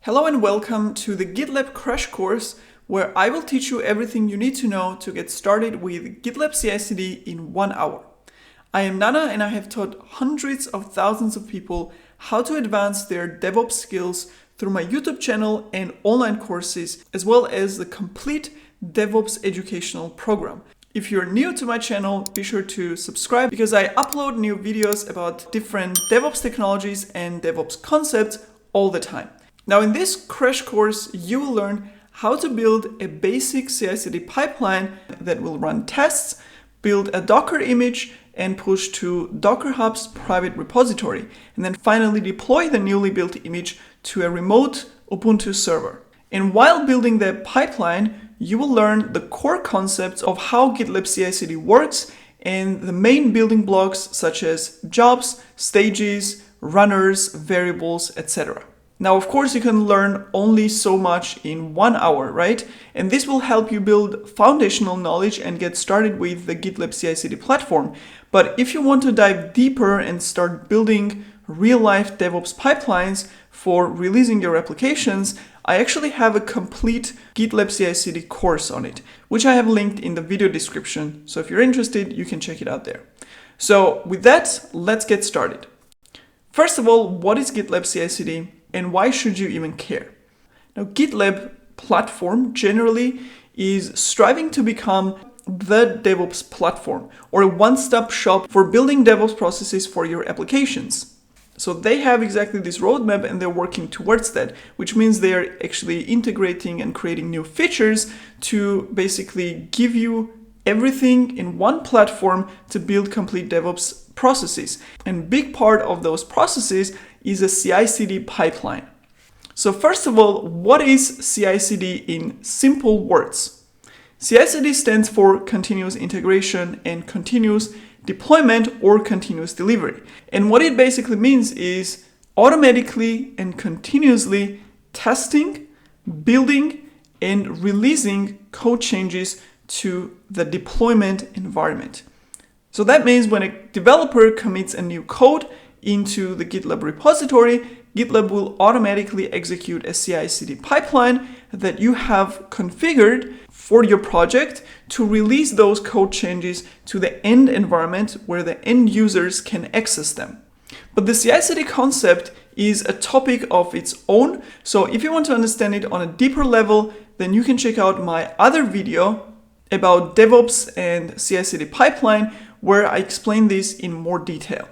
Hello and welcome to the GitLab crash course, where I will teach you everything you need to know to get started with GitLab CI/CD in 1 hour. I am Nana and I have taught hundreds of thousands of people how to advance their DevOps skills through my YouTube channel and online courses, as well as the complete DevOps educational program. If you're new to my channel, be sure to subscribe because I upload new videos about different DevOps technologies and DevOps concepts all the time. Now, in this crash course, you will learn how to build a basic CI/CD pipeline that will run tests, build a Docker image, and push to Docker Hub's private repository, and then finally deploy the newly built image to a remote Ubuntu server. And while building the pipeline, you will learn the core concepts of how GitLab CI/CD works and the main building blocks such as jobs, stages, runners, variables, etc. Now, of course, you can learn only so much in 1 hour, right? And this will help you build foundational knowledge and get started with the GitLab CI/CD platform. But if you want to dive deeper and start building real-life DevOps pipelines for releasing your applications, I actually have a complete GitLab CI/CD course on it, which I have linked in the video description. So if you're interested, you can check it out there. So with that, let's get started. First of all, what is GitLab CI/CD? And why should you even care? Now, GitLab platform generally is striving to become the DevOps platform or a one-stop shop for building DevOps processes for your applications. So they have exactly this roadmap and they're working towards that, which means they're actually integrating and creating new features to basically give you everything in one platform to build complete DevOps processes. And a big part of those processes is a CI/CD pipeline. So first of all, what is CI/CD in simple words? CI/CD stands for continuous integration and continuous deployment or continuous delivery. And what it basically means is automatically and continuously testing, building, and releasing code changes to the deployment environment. So that means when a developer commits a new code into the GitLab repository, GitLab will automatically execute a CI/CD pipeline that you have configured for your project to release those code changes to the end environment where the end users can access them. But the CI/CD concept is a topic of its own. So if you want to understand it on a deeper level, then you can check out my other video about DevOps and CI/CD pipeline, where I explain this in more detail.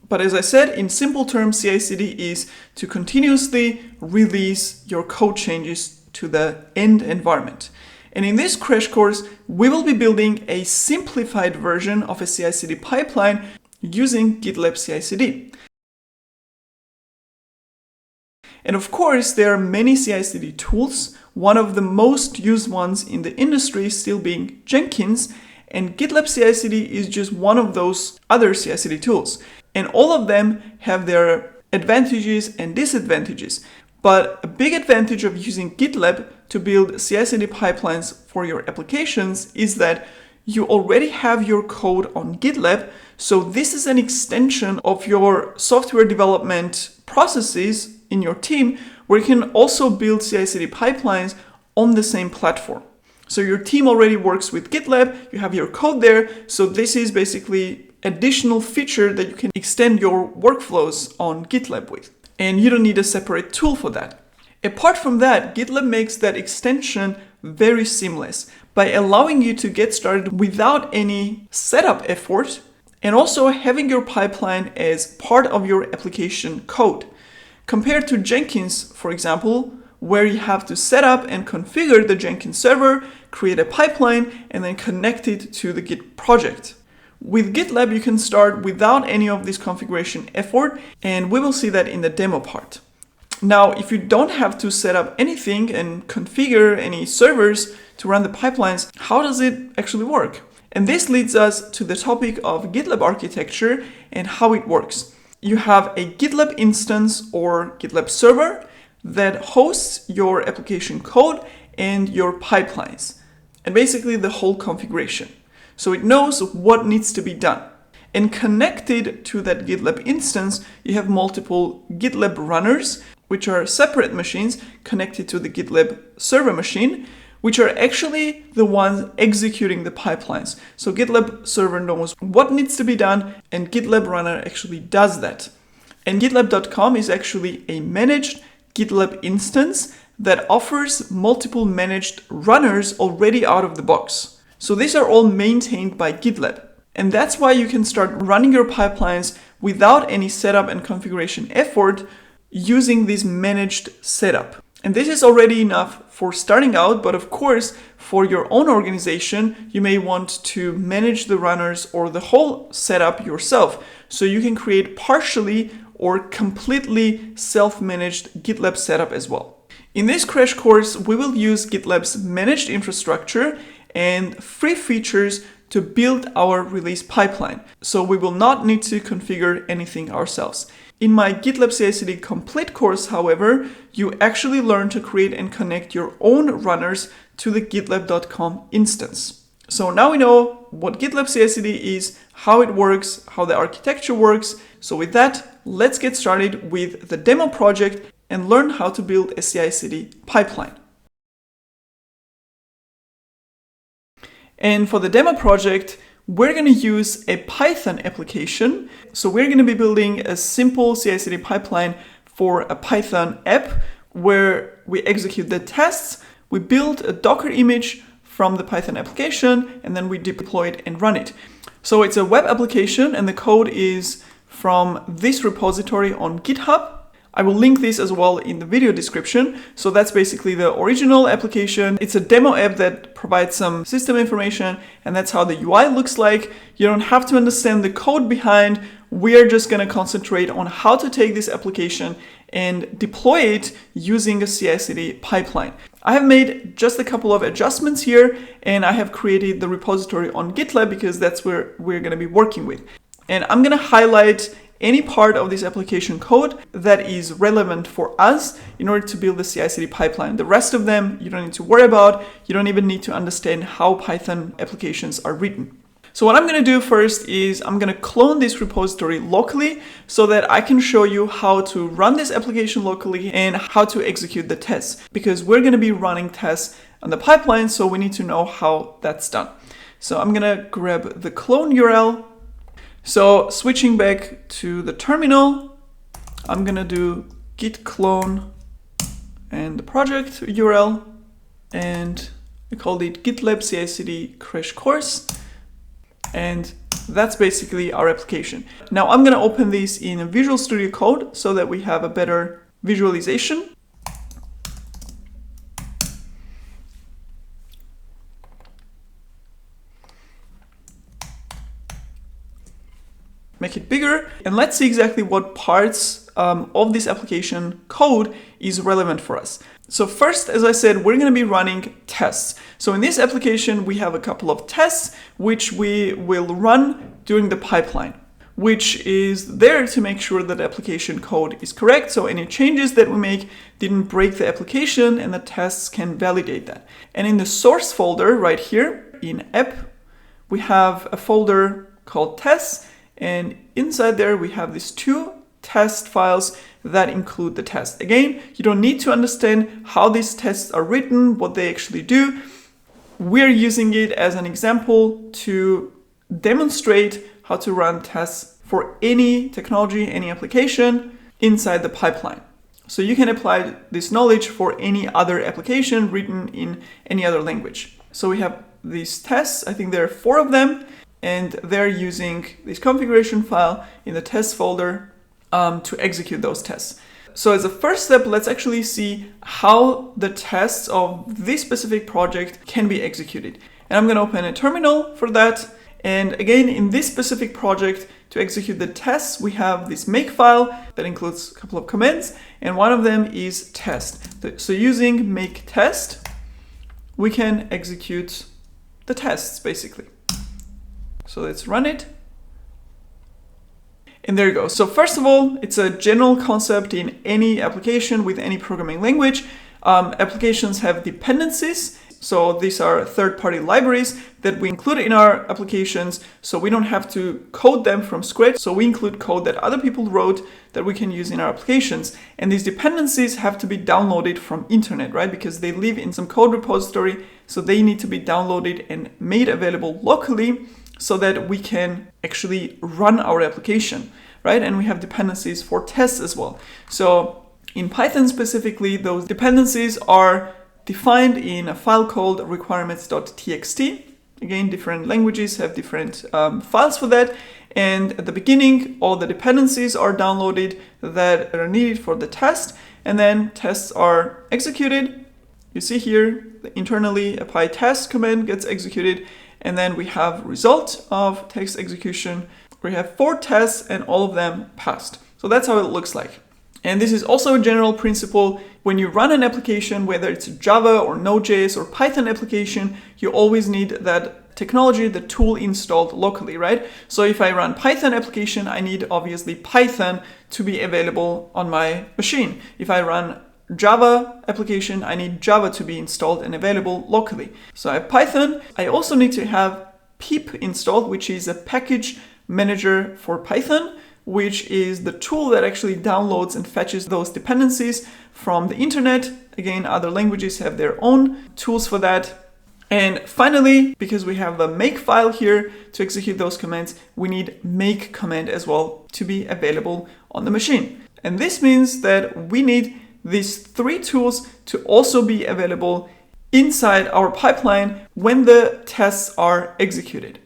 But as I said, in simple terms, CI/CD is to continuously release your code changes to the end environment. And in this crash course, we will be building a simplified version of a CI/CD pipeline using GitLab CI/CD. And of course, there are many CI/CD tools. One of the most used ones in the industry still being Jenkins, and GitLab CI/CD is just one of those other CI/CD tools. And all of them have their advantages and disadvantages. But a big advantage of using GitLab to build CI/CD pipelines for your applications is that you already have your code on GitLab. So this is an extension of your software development processes in your team, where you can also build CI/CD pipelines on the same platform. So your team already works with GitLab, you have your code there. So this is basically additional feature that you can extend your workflows on GitLab with. And you don't need a separate tool for that. Apart from that, GitLab makes that extension very seamless by allowing you to get started without any setup effort and also having your pipeline as part of your application code. Compared to Jenkins, for example, where you have to set up and configure the Jenkins server, create a pipeline, and then connect it to the Git project. With GitLab, you can start without any of this configuration effort, and we will see that in the demo part. Now, if you don't have to set up anything and configure any servers to run the pipelines, how does it actually work? And this leads us to the topic of GitLab Architecture and how it works. You have a GitLab instance or GitLab server that hosts your application code and your pipelines, and basically the whole configuration. So it knows what needs to be done. And connected to that GitLab instance, you have multiple GitLab runners which are separate machines connected to the GitLab server machine, which are actually the ones executing the pipelines. So GitLab server knows what needs to be done, and GitLab runner actually does that. And gitlab.com is actually a managed GitLab instance that offers multiple managed runners already out of the box. So these are all maintained by GitLab. And that's why you can start running your pipelines without any setup and configuration effort using this managed setup. And this is already enough for starting out, but of course, for your own organization, you may want to manage the runners or the whole setup yourself. So you can create partially or completely self-managed GitLab setup as well. In this crash course, we will use GitLab's managed infrastructure and free features to build our release pipeline. So we will not need to configure anything ourselves. In my GitLab CI/CD complete course, however, you actually learn to create and connect your own runners to the gitlab.com instance. So now we know what GitLab CI/CD is, how it works, how the architecture works. So with that, let's get started with the demo project and learn how to build a CI/CD pipeline. And for the demo project, we're going to use a Python application. So we're going to be building a simple CI/CD pipeline for a Python app where we execute the tests. We build a Docker image from the Python application, and then we deploy it and run it. So it's a web application, and the code is from this repository on GitHub. I will link this as well in the video description. So that's basically the original application. It's a demo app that provides some system information, and that's how the UI looks like. You don't have to understand the code behind. We're just going to concentrate on how to take this application and deploy it using a CI/CD pipeline. I have made just a couple of adjustments here, and I have created the repository on GitLab because that's where we're going to be working with. And I'm going to highlight any part of this application code that is relevant for us in order to build the CI/CD pipeline. The rest of them you don't need to worry about. You don't even need to understand how Python applications are written. So what I'm going to do first is I'm going to clone this repository locally so that I can show you how to run this application locally and how to execute the tests, because we're going to be running tests on the pipeline, so we need to know how that's done. So I'm going to grab the clone URL. So switching back to the terminal, I'm going to do git clone and the project URL, and I called it GitLab CI/CD crash course. And that's basically our application. Now I'm going to open this in Visual Studio Code so that we have a better visualization. Make it bigger, and let's see exactly what parts of this application code is relevant for us. So first, as I said, we're going to be running tests. So in this application, we have a couple of tests which we will run during the pipeline, which is there to make sure that the application code is correct. So any changes that we make didn't break the application, and the tests can validate that. And in the source folder right here in app, we have a folder called tests. And inside there, we have these two test files that include the test. Again, you don't need to understand how these tests are written, what they actually do. We're using it as an example to demonstrate how to run tests for any technology, any application inside the pipeline. So you can apply this knowledge for any other application written in any other language. So we have these tests. I think there are 4 of them. And they're using this configuration file in the test folder to execute those tests. So as a first step, let's actually see how the tests of this specific project can be executed. And I'm going to open a terminal for that. And again, in this specific project, to execute the tests, we have this make file that includes a couple of commands, and one of them is test. So using make test, we can execute the tests basically. So let's run it. And there you go. So first of all, it's a general concept in any application with any programming language. Applications have dependencies, So these are third-party libraries that we include in our applications, so we don't have to code them from scratch. So we include code that other people wrote that we can use in our applications. And these dependencies have to be downloaded from internet, right? Because they live in some code repository, so they need to be downloaded and made available locally so that we can actually run our application, right? And we have dependencies for tests as well. So in Python specifically, those dependencies are defined in a file called requirements.txt. Again, different languages have different files for that. And at the beginning, all the dependencies are downloaded that are needed for the test. And then tests are executed. You see here, internally, a PyTest command gets executed. And then we have result of text execution. We have 4 tests and all of them passed. So that's how it looks like. And this is also a general principle. When you run an application, whether it's a Java or Node.js or Python application, you always need that technology, the tool installed locally, right? So if I run Python application, I need obviously Python to be available on my machine. If I run Java application, I need Java to be installed and available locally. So I have Python. I also need to have pip installed, which is a package manager for Python, which is the tool that actually downloads and fetches those dependencies from the internet. Again, other languages have their own tools for that. And finally, because we have a make file here to execute those commands, we need make command as well to be available on the machine. And this means that we need these 3 tools to also be available inside our pipeline when the tests are executed.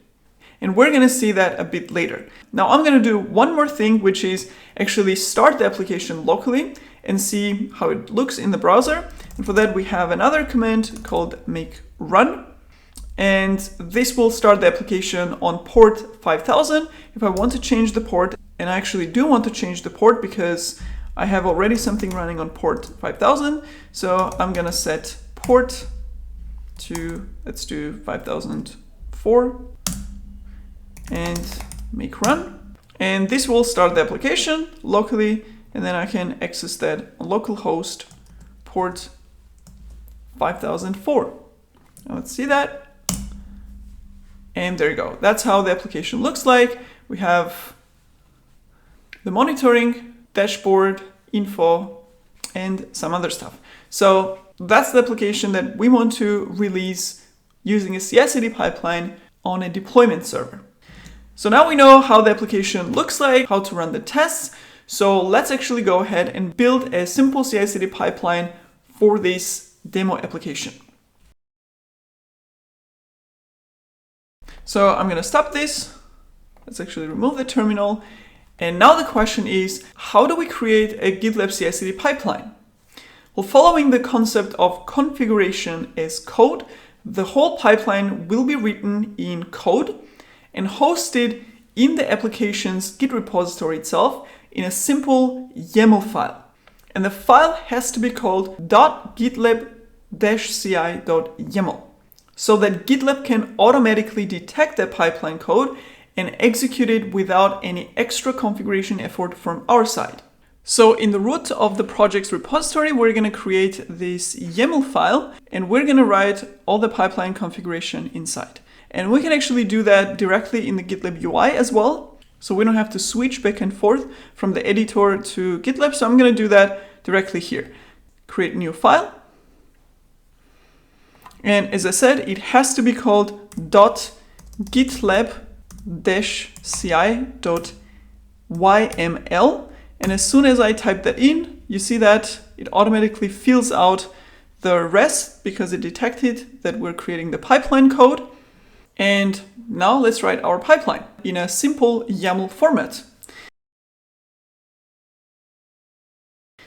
And we're going to see that a bit later. Now I'm going to do one more thing, which is actually start the application locally and see how it looks in the browser. And for that, we have another command called make run. And this will start the application on port 5000. If I want to change the port, and I actually do want to change the port because I have already something running on port 5000. So I'm going to set port to, let's do 5004. And make run. And this will start the application locally, and then I can access that on localhost port 5004. Now let's see that. And there you go. That's how the application looks like. We have the monitoring, dashboard, info, and some other stuff. So that's the application that we want to release using a CI/CD pipeline on a deployment server. So now we know how the application looks like, how to run the tests. So let's actually go ahead and build a simple CI/CD pipeline for this demo application. So I'm going to stop this. Let's actually remove the terminal. And now the question is, how do we create a GitLab CI/CD pipeline? Well, following the concept of configuration as code, the whole pipeline will be written in code and hosted in the application's Git repository itself in a simple YAML file. And the file has to be called .gitlab-ci.yml so that GitLab can automatically detect the pipeline code and execute it without any extra configuration effort from our side. So in the root of the project's repository, we're going to create this YAML file and we're going to write all the pipeline configuration inside. And we can actually do that directly in the GitLab UI as well. So we don't have to switch back and forth from the editor to GitLab. So I'm going to do that directly here. Create a new file. And as I said, it has to be called .gitlab-ci.yml. And as soon as I type that in, you see that it automatically fills out the rest because it detected that we're creating the pipeline code. And now let's write our pipeline in a simple YAML format.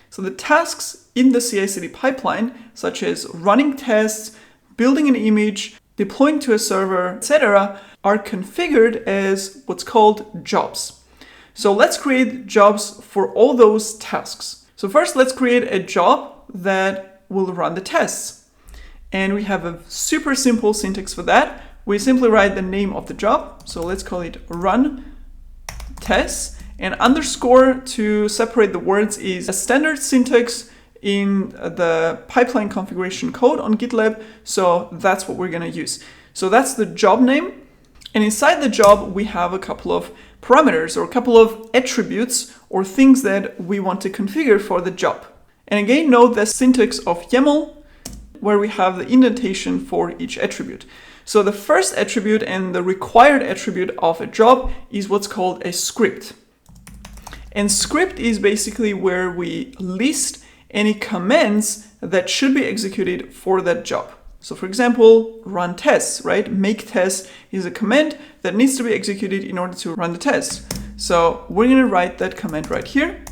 So the tasks in the CI/CD pipeline, such as running tests, building an image, deploying to a server, etc., are configured as what's called jobs. So let's create jobs for all those tasks. So first, let's create a job that will run the tests. And we have a super simple syntax for that. We simply write the name of the job. So let's call it run tests, and underscore to separate the words is a standard syntax in the pipeline configuration code on GitLab. So that's what we're going to use. So that's the job name. And inside the job, we have a couple of parameters or a couple of attributes or things that we want to configure for the job. And again, note the syntax of YAML, where we have the indentation for each attribute. So the first attribute and the required attribute of a job is what's called a script. And script is basically where we list any commands that should be executed for that job. So for example, run tests, right? Make test is a command that needs to be executed in order to run the test. So we're going to write that command right here.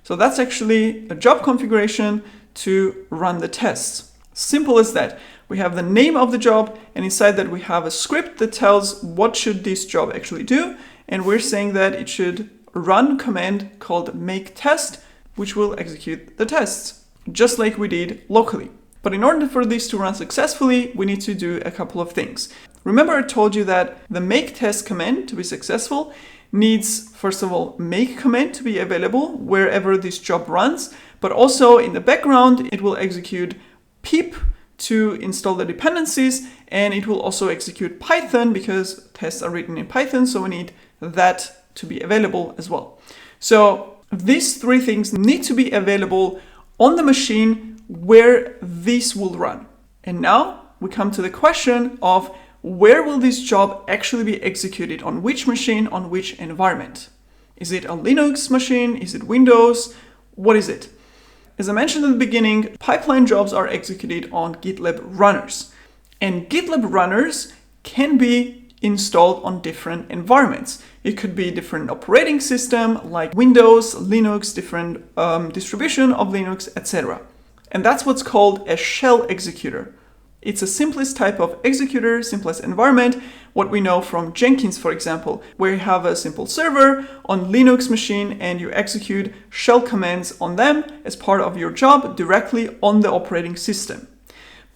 So that's actually a job configuration to run the tests. Simple as that. We have the name of the job, and inside that we have a script that tells what should this job actually do. And we're saying that it should run command called make test, which will execute the tests, just like we did locally. But in order for this to run successfully, we need to do a couple of things. Remember I told you that the make test command to be successful needs, first of all, make command to be available wherever this job runs, but also in the background, it will execute pip to install the dependencies, and it will also execute Python because tests are written in Python, so we need that to be available as well. So these three things need to be available on the machine where this will run. And now we come to the question of where will this job actually be executed, on which machine, on which environment? Is it a Linux machine? Is it Windows? What is it? As I mentioned at the beginning, pipeline jobs are executed on GitLab runners. And GitLab runners can be installed on different environments. It could be different operating system like Windows, Linux, different distribution of Linux, etc. And that's what's called a shell executor. It's a simplest type of executor, simplest environment, what we know from Jenkins, for example, where you have a simple server on Linux machine and you execute shell commands on them as part of your job directly on the operating system.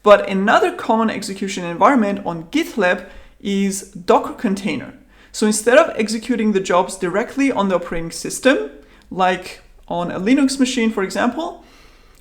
But another common execution environment on GitLab is Docker container. So instead of executing the jobs directly on the operating system, like on a Linux machine, for example,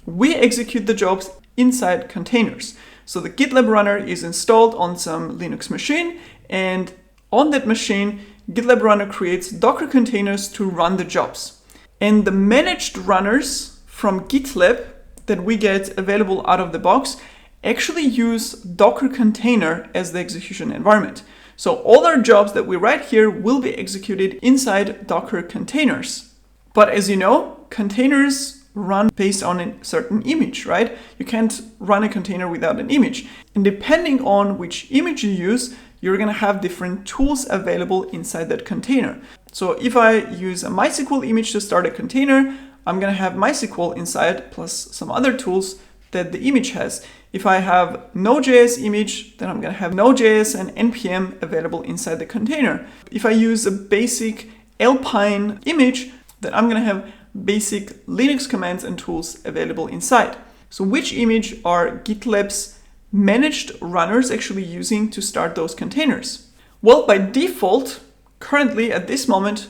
we execute the jobs inside containers. So the GitLab runner is installed on some Linux machine, and on that machine, GitLab runner creates Docker containers to run the jobs. And the managed runners from GitLab that we get available out of the box actually use Docker container as the execution environment. So all our jobs that we write here will be executed inside Docker containers. But as you know, containers run based on a certain image, right? You can't run a container without an image. And depending on which image you use, you're going to have different tools available inside that container. So if I use a MySQL image to start a container, I'm going to have MySQL inside plus some other tools that the image has. If I have Node.js image, then I'm going to have Node.js and NPM available inside the container. If I use a basic Alpine image, then I'm going to have basic Linux commands and tools available inside. So which image are GitLab's managed runners actually using to start those containers? Well, by default, currently at this moment,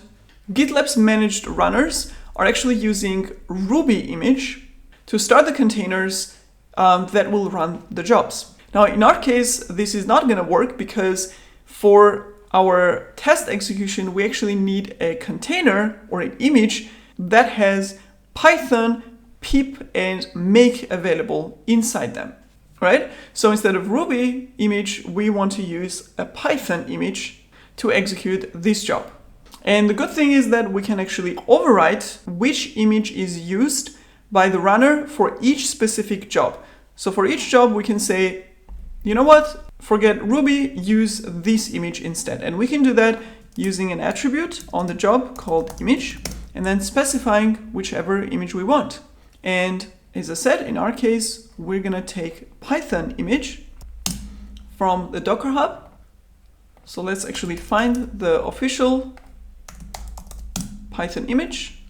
GitLab's managed runners are actually using Ruby image to start the containers that will run the jobs. Now, in our case, this is not going to work because for our test execution, we actually need a container or an image that has Python, pip, and make available inside them, right? So instead of Ruby image, we want to use a Python image to execute this job. And the good thing is that we can actually overwrite which image is used by the runner for each specific job. So for each job, we can say, you know what? Forget Ruby, use this image instead. And we can do that using an attribute on the job called image, and then specifying whichever image we want. And as I said, in our case, we're gonna take Python image from the Docker Hub. So let's actually find the official Python image.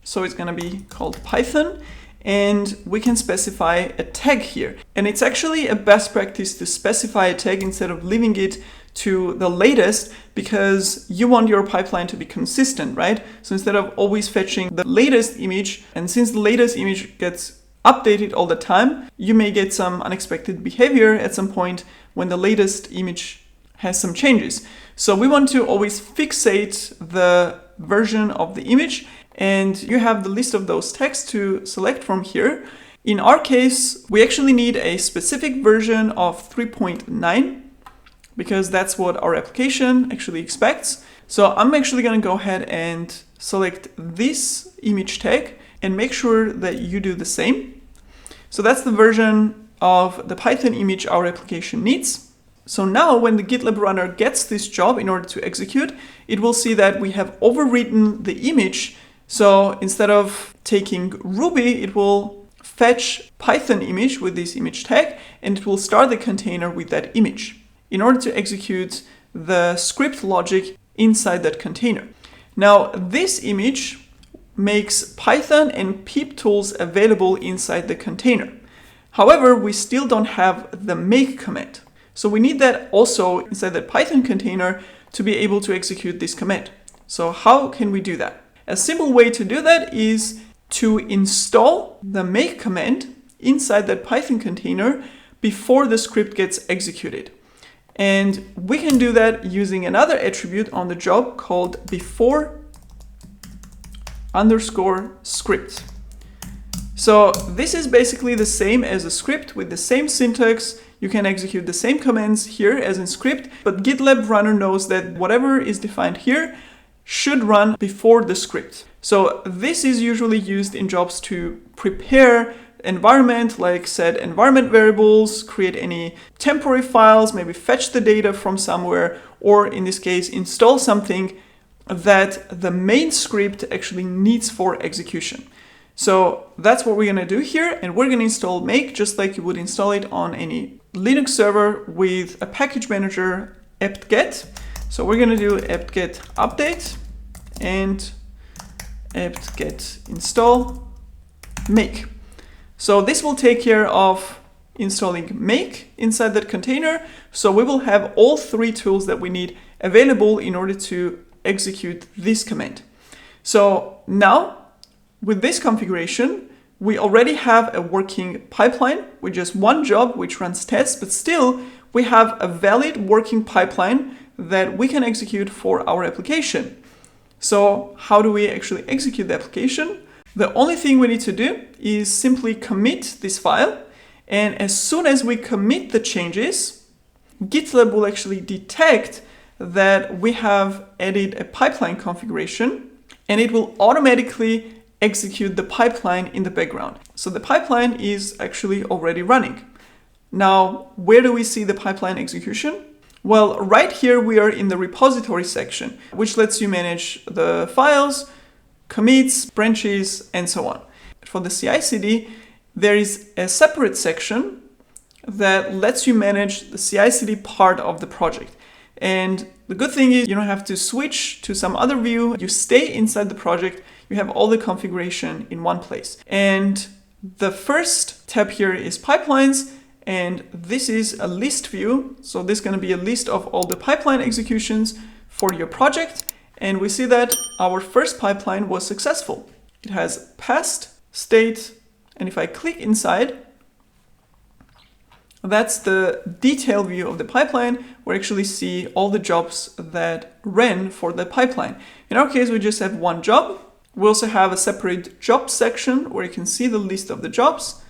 So it's gonna be called Python, and we can specify a tag here. And it's actually a best practice to specify a tag instead of leaving it to the latest because you want your pipeline to be consistent, right? So instead of always fetching the latest image, and since the latest image gets updated all the time, you may get some unexpected behavior at some point when the latest image has some changes. So we want to always fixate the version of the image, and you have the list of those tags to select from here. In our case, we actually need a specific version of 3.9 because that's what our application actually expects. So I'm actually going to go ahead and select this image tag and make sure that you do the same. So that's the version of the Python image our application needs. So now when the GitLab runner gets this job in order to execute, it will see that we have overwritten the image. So instead of taking Ruby, it will fetch Python image with this image tag, and it will start the container with that image in order to execute the script logic inside that container. Now, this image makes Python and pip tools available inside the container. However, we still don't have the make command. So we need that also inside that Python container to be able to execute this command. So how can we do that? A simple way to do that is to install the make command inside that Python container before the script gets executed. And we can do that using another attribute on the job called before_script. So this is basically the same as a script with the same syntax. You can execute the same commands here as in script, but GitLab runner knows that whatever is defined here should run before the script. So this is usually used in jobs to prepare environment, like set environment variables, create any temporary files, maybe fetch the data from somewhere, or in this case, install something that the main script actually needs for execution. So that's what we're going to do here. And we're going to install make just like you would install it on any Linux server with a package manager apt-get. So we're going to do apt-get update and apt-get install make. So this will take care of installing make inside that container. So we will have all three tools that we need available in order to execute this command. So now with this configuration, we already have a working pipeline with just one job which runs tests, but still we have a valid working pipeline that we can execute for our application. So how do we actually execute the application? The only thing we need to do is simply commit this file. And as soon as we commit the changes, GitLab will actually detect that we have added a pipeline configuration, and it will automatically execute the pipeline in the background. So the pipeline is actually already running. Now, where do we see the pipeline execution? Well, right here we are in the repository section, which lets you manage the files, commits, branches, and so on. For the CICD, there is a separate section that lets you manage the CICD part of the project. And the good thing is you don't have to switch to some other view. You stay inside the project. You have all the configuration in one place. And the first tab here is pipelines. And this is a list view. So this is going to be a list of all the pipeline executions for your project. And we see that our first pipeline was successful. It has past, state, and if I click inside, that's the detail view of the pipeline. We actually see all the jobs that ran for the pipeline. In our case, we just have one job. We also have a separate job section where you can see the list of the jobs.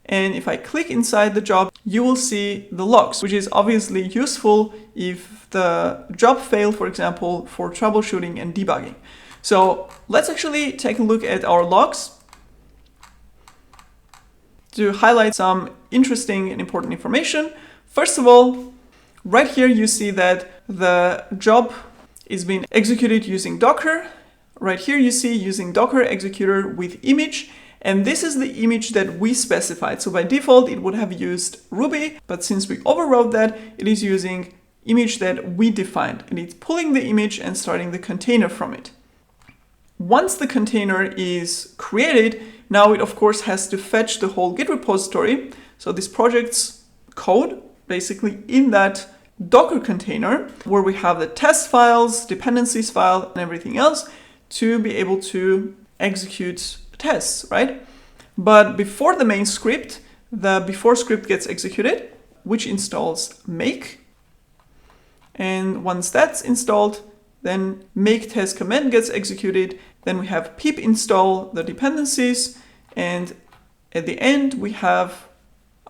And if I click inside the job, you will see the logs, which is obviously useful if the job failed, for example, for troubleshooting and debugging. So let's actually take a look at our logs to highlight some interesting and important information. First of all, right here you see that the job is being executed using Docker. Right here you see using Docker executor with image. And this is the image that we specified. So by default, it would have used Ruby, but since we overrode that, it is using image that we defined. And it's pulling the image and starting the container from it. Once the container is created, now it of course has to fetch the whole Git repository. So this project's code, basically in that Docker container where we have the test files, dependencies file, and everything else to be able to execute tests, right? But before the main script, the before script gets executed, which installs make. And once that's installed, then make test command gets executed. Then we have pip install the dependencies. And at the end, we have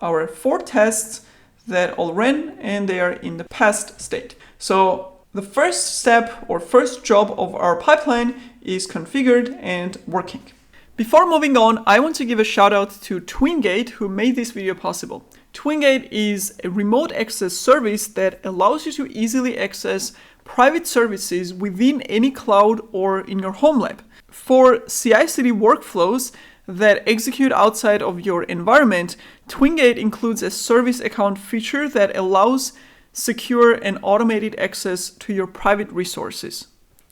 our 4 tests that all ran and they are in the past state. So the first step or first job of our pipeline is configured and working. Before moving on, I want to give a shout out to Twingate who made this video possible. Twingate is a remote access service that allows you to easily access private services within any cloud or in your home lab. For CI/CD workflows that execute outside of your environment, Twingate includes a service account feature that allows secure and automated access to your private resources.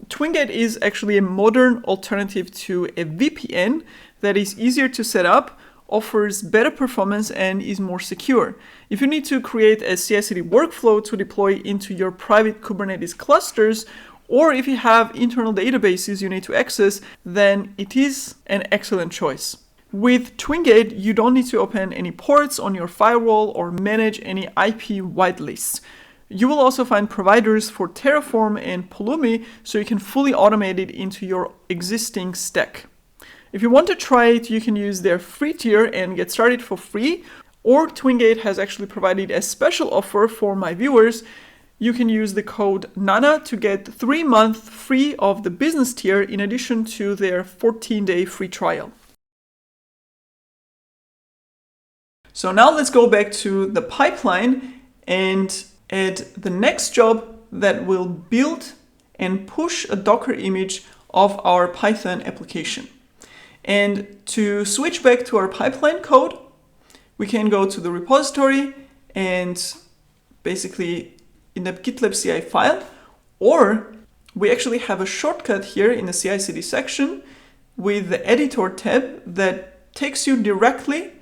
Twingate is actually a modern alternative to a VPN that is easier to set up, offers better performance, and is more secure. If you need to create a CI/CD workflow to deploy into your private Kubernetes clusters, or if you have internal databases you need to access, then it is an excellent choice. With Twingate, you don't need to open any ports on your firewall or manage any IP whitelists. You will also find providers for Terraform and Pulumi, so you can fully automate it into your existing stack. If you want to try it, you can use their free tier and get started for free, or Twingate has actually provided a special offer for my viewers. You can use the code NANA to get 3 months free of the business tier in addition to their 14-day free trial. So now let's go back to the pipeline and add the next job that will build and push a Docker image of our Python application. And to switch back to our pipeline code, we can go to the repository and basically in the GitLab CI file, or we actually have a shortcut here in the CI/CD section with the editor tab that takes you directly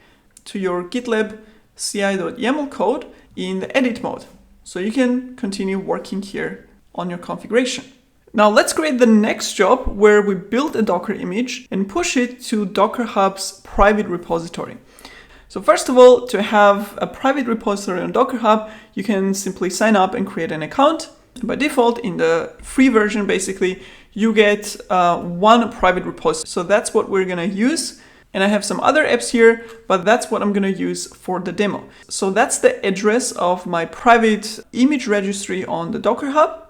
to your gitlab-ci.yml code in the edit mode. So you can continue working here on your configuration. Now let's create the next job where we build a Docker image and push it to Docker Hub's private repository. So first of all, to have a private repository on Docker Hub, you can simply sign up and create an account. By default, in the free version, basically, you get 1 private repository. So that's what we're gonna use. And I have some other apps here, but that's what I'm gonna use for the demo. So that's the address of my private image registry on the Docker Hub.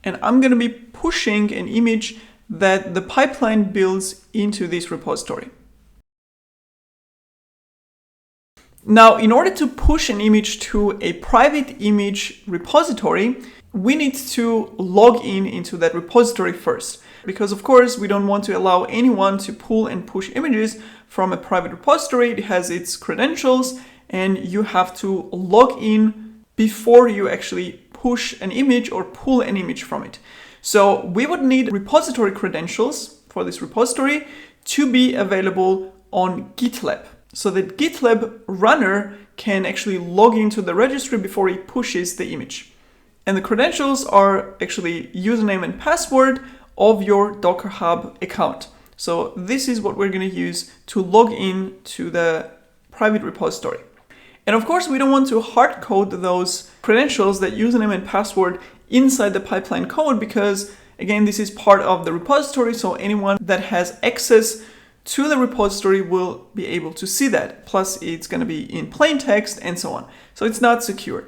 And I'm gonna be pushing an image that the pipeline builds into this repository. Now, in order to push an image to a private image repository, we need to log in into that repository first. Because of course, we don't want to allow anyone to pull and push images from a private repository. It has its credentials and you have to log in before you actually push an image or pull an image from it. So we would need repository credentials for this repository to be available on GitLab, so that GitLab runner can actually log into the registry before he pushes the image. And the credentials are actually username and password of your Docker Hub account. So this is what we're going to use to log in to the private repository. And of course, we don't want to hard code those credentials, that username and password, inside the pipeline code, because again, this is part of the repository. So anyone that has access to the repository will be able to see that. Plus it's going to be in plain text and so on. So it's not secure.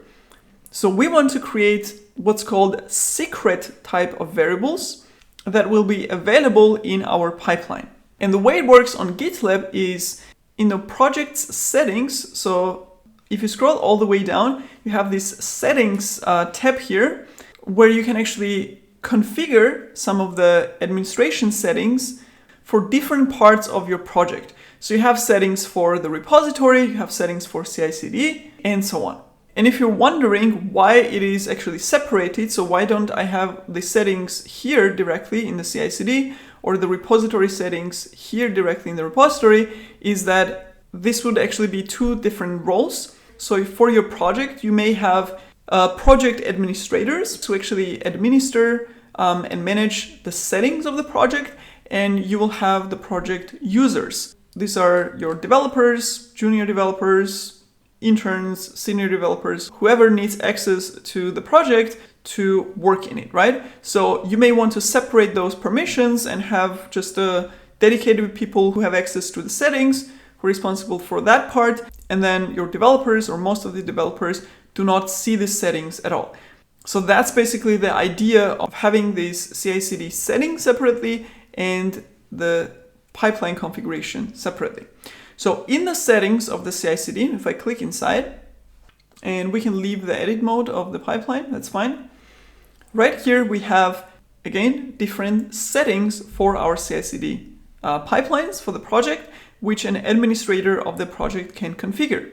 So we want to create what's called secret type of variables that will be available in our pipeline. And the way it works on GitLab is in the project's settings. So if you scroll all the way down, you have this settings tab here where you can actually configure some of the administration settings for different parts of your project. So you have settings for the repository, you have settings for CI/CD, and so on. And if you're wondering why it is actually separated, so why don't I have the settings here directly in the CI/CD or the repository settings here directly in the repository, is that this would actually be 2 different roles. So for your project, you may have project administrators to actually administer and manage the settings of the project, and you will have the project users. These are your developers, junior developers, interns, senior developers, whoever needs access to the project to work in it, right? So you may want to separate those permissions and have just dedicated people who have access to the settings, who are responsible for that part, and then your developers or most of the developers do not see the settings at all. So that's basically the idea of having these CI/CD settings separately and the pipeline configuration separately. So in the settings of the CI/CD, if I click inside, and we can leave the edit mode of the pipeline, that's fine. Right here we have, again, different settings for our CI/CD pipelines for the project, which an administrator of the project can configure.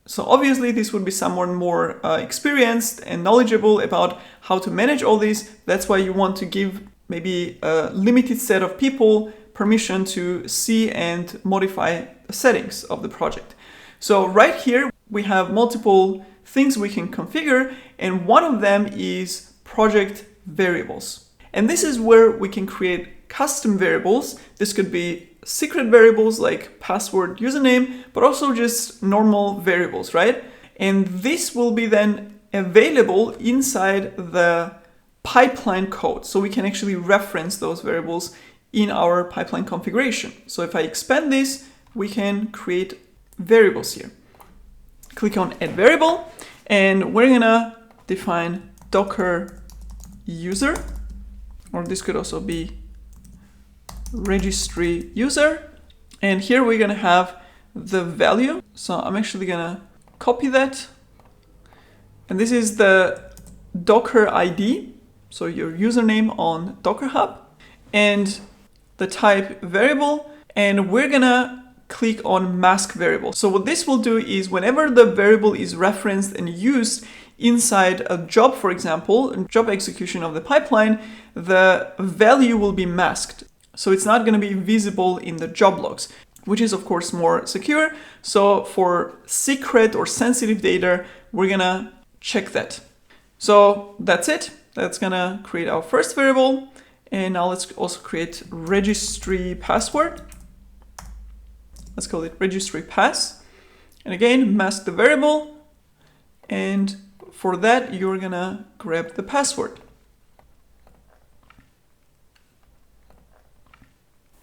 So obviously this would be someone more experienced and knowledgeable about how to manage all this. That's why you want to give maybe a limited set of people permission to see and modify the settings of the project. So right here we have multiple things we can configure, and one of them is project variables. And this is where we can create custom variables. This could be secret variables like password, username, but also just normal variables, right? And this will be then available inside the pipeline code. So we can actually reference those variables in our pipeline configuration. So if I expand this, we can create variables here. Click on add variable, and we're gonna define Docker user, or this could also be registry user. And here we're gonna have the value. So I'm actually gonna copy that. And this is the Docker ID, so your username on Docker Hub, and the type variable. And we're gonna click on mask variable. So what this will do is whenever the variable is referenced and used inside a job, for example, job execution of the pipeline, the value will be masked. So it's not going to be visible in the job logs, which is of course more secure. So for secret or sensitive data, we're going to check that. So that's it. That's going to create our first variable. And now let's also create registry password. Let's call it registry pass. And again, mask the variable. And for that, you're going to grab the password.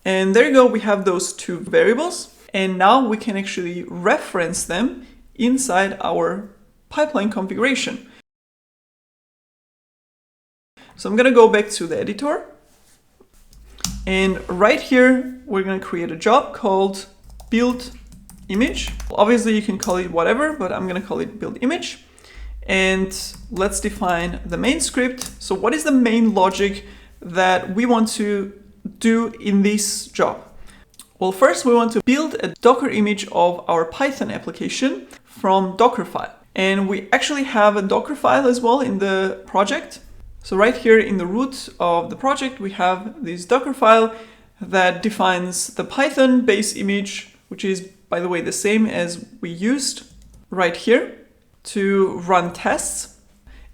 And there you go, we have those two variables. And now we can actually reference them inside our pipeline configuration. So I'm going to go back to the editor. And right here, we're going to create a job called build image. Obviously, you can call it whatever, but I'm going to call it build image. And let's define the main script. So what is the main logic that we want to do in this job? Well, first we want to build a Docker image of our Python application from Dockerfile. And we actually have a Dockerfile as well in the project. So right here in the root of the project, we have this Dockerfile that defines the Python base image, which is, by the way, the same as we used right here to run tests.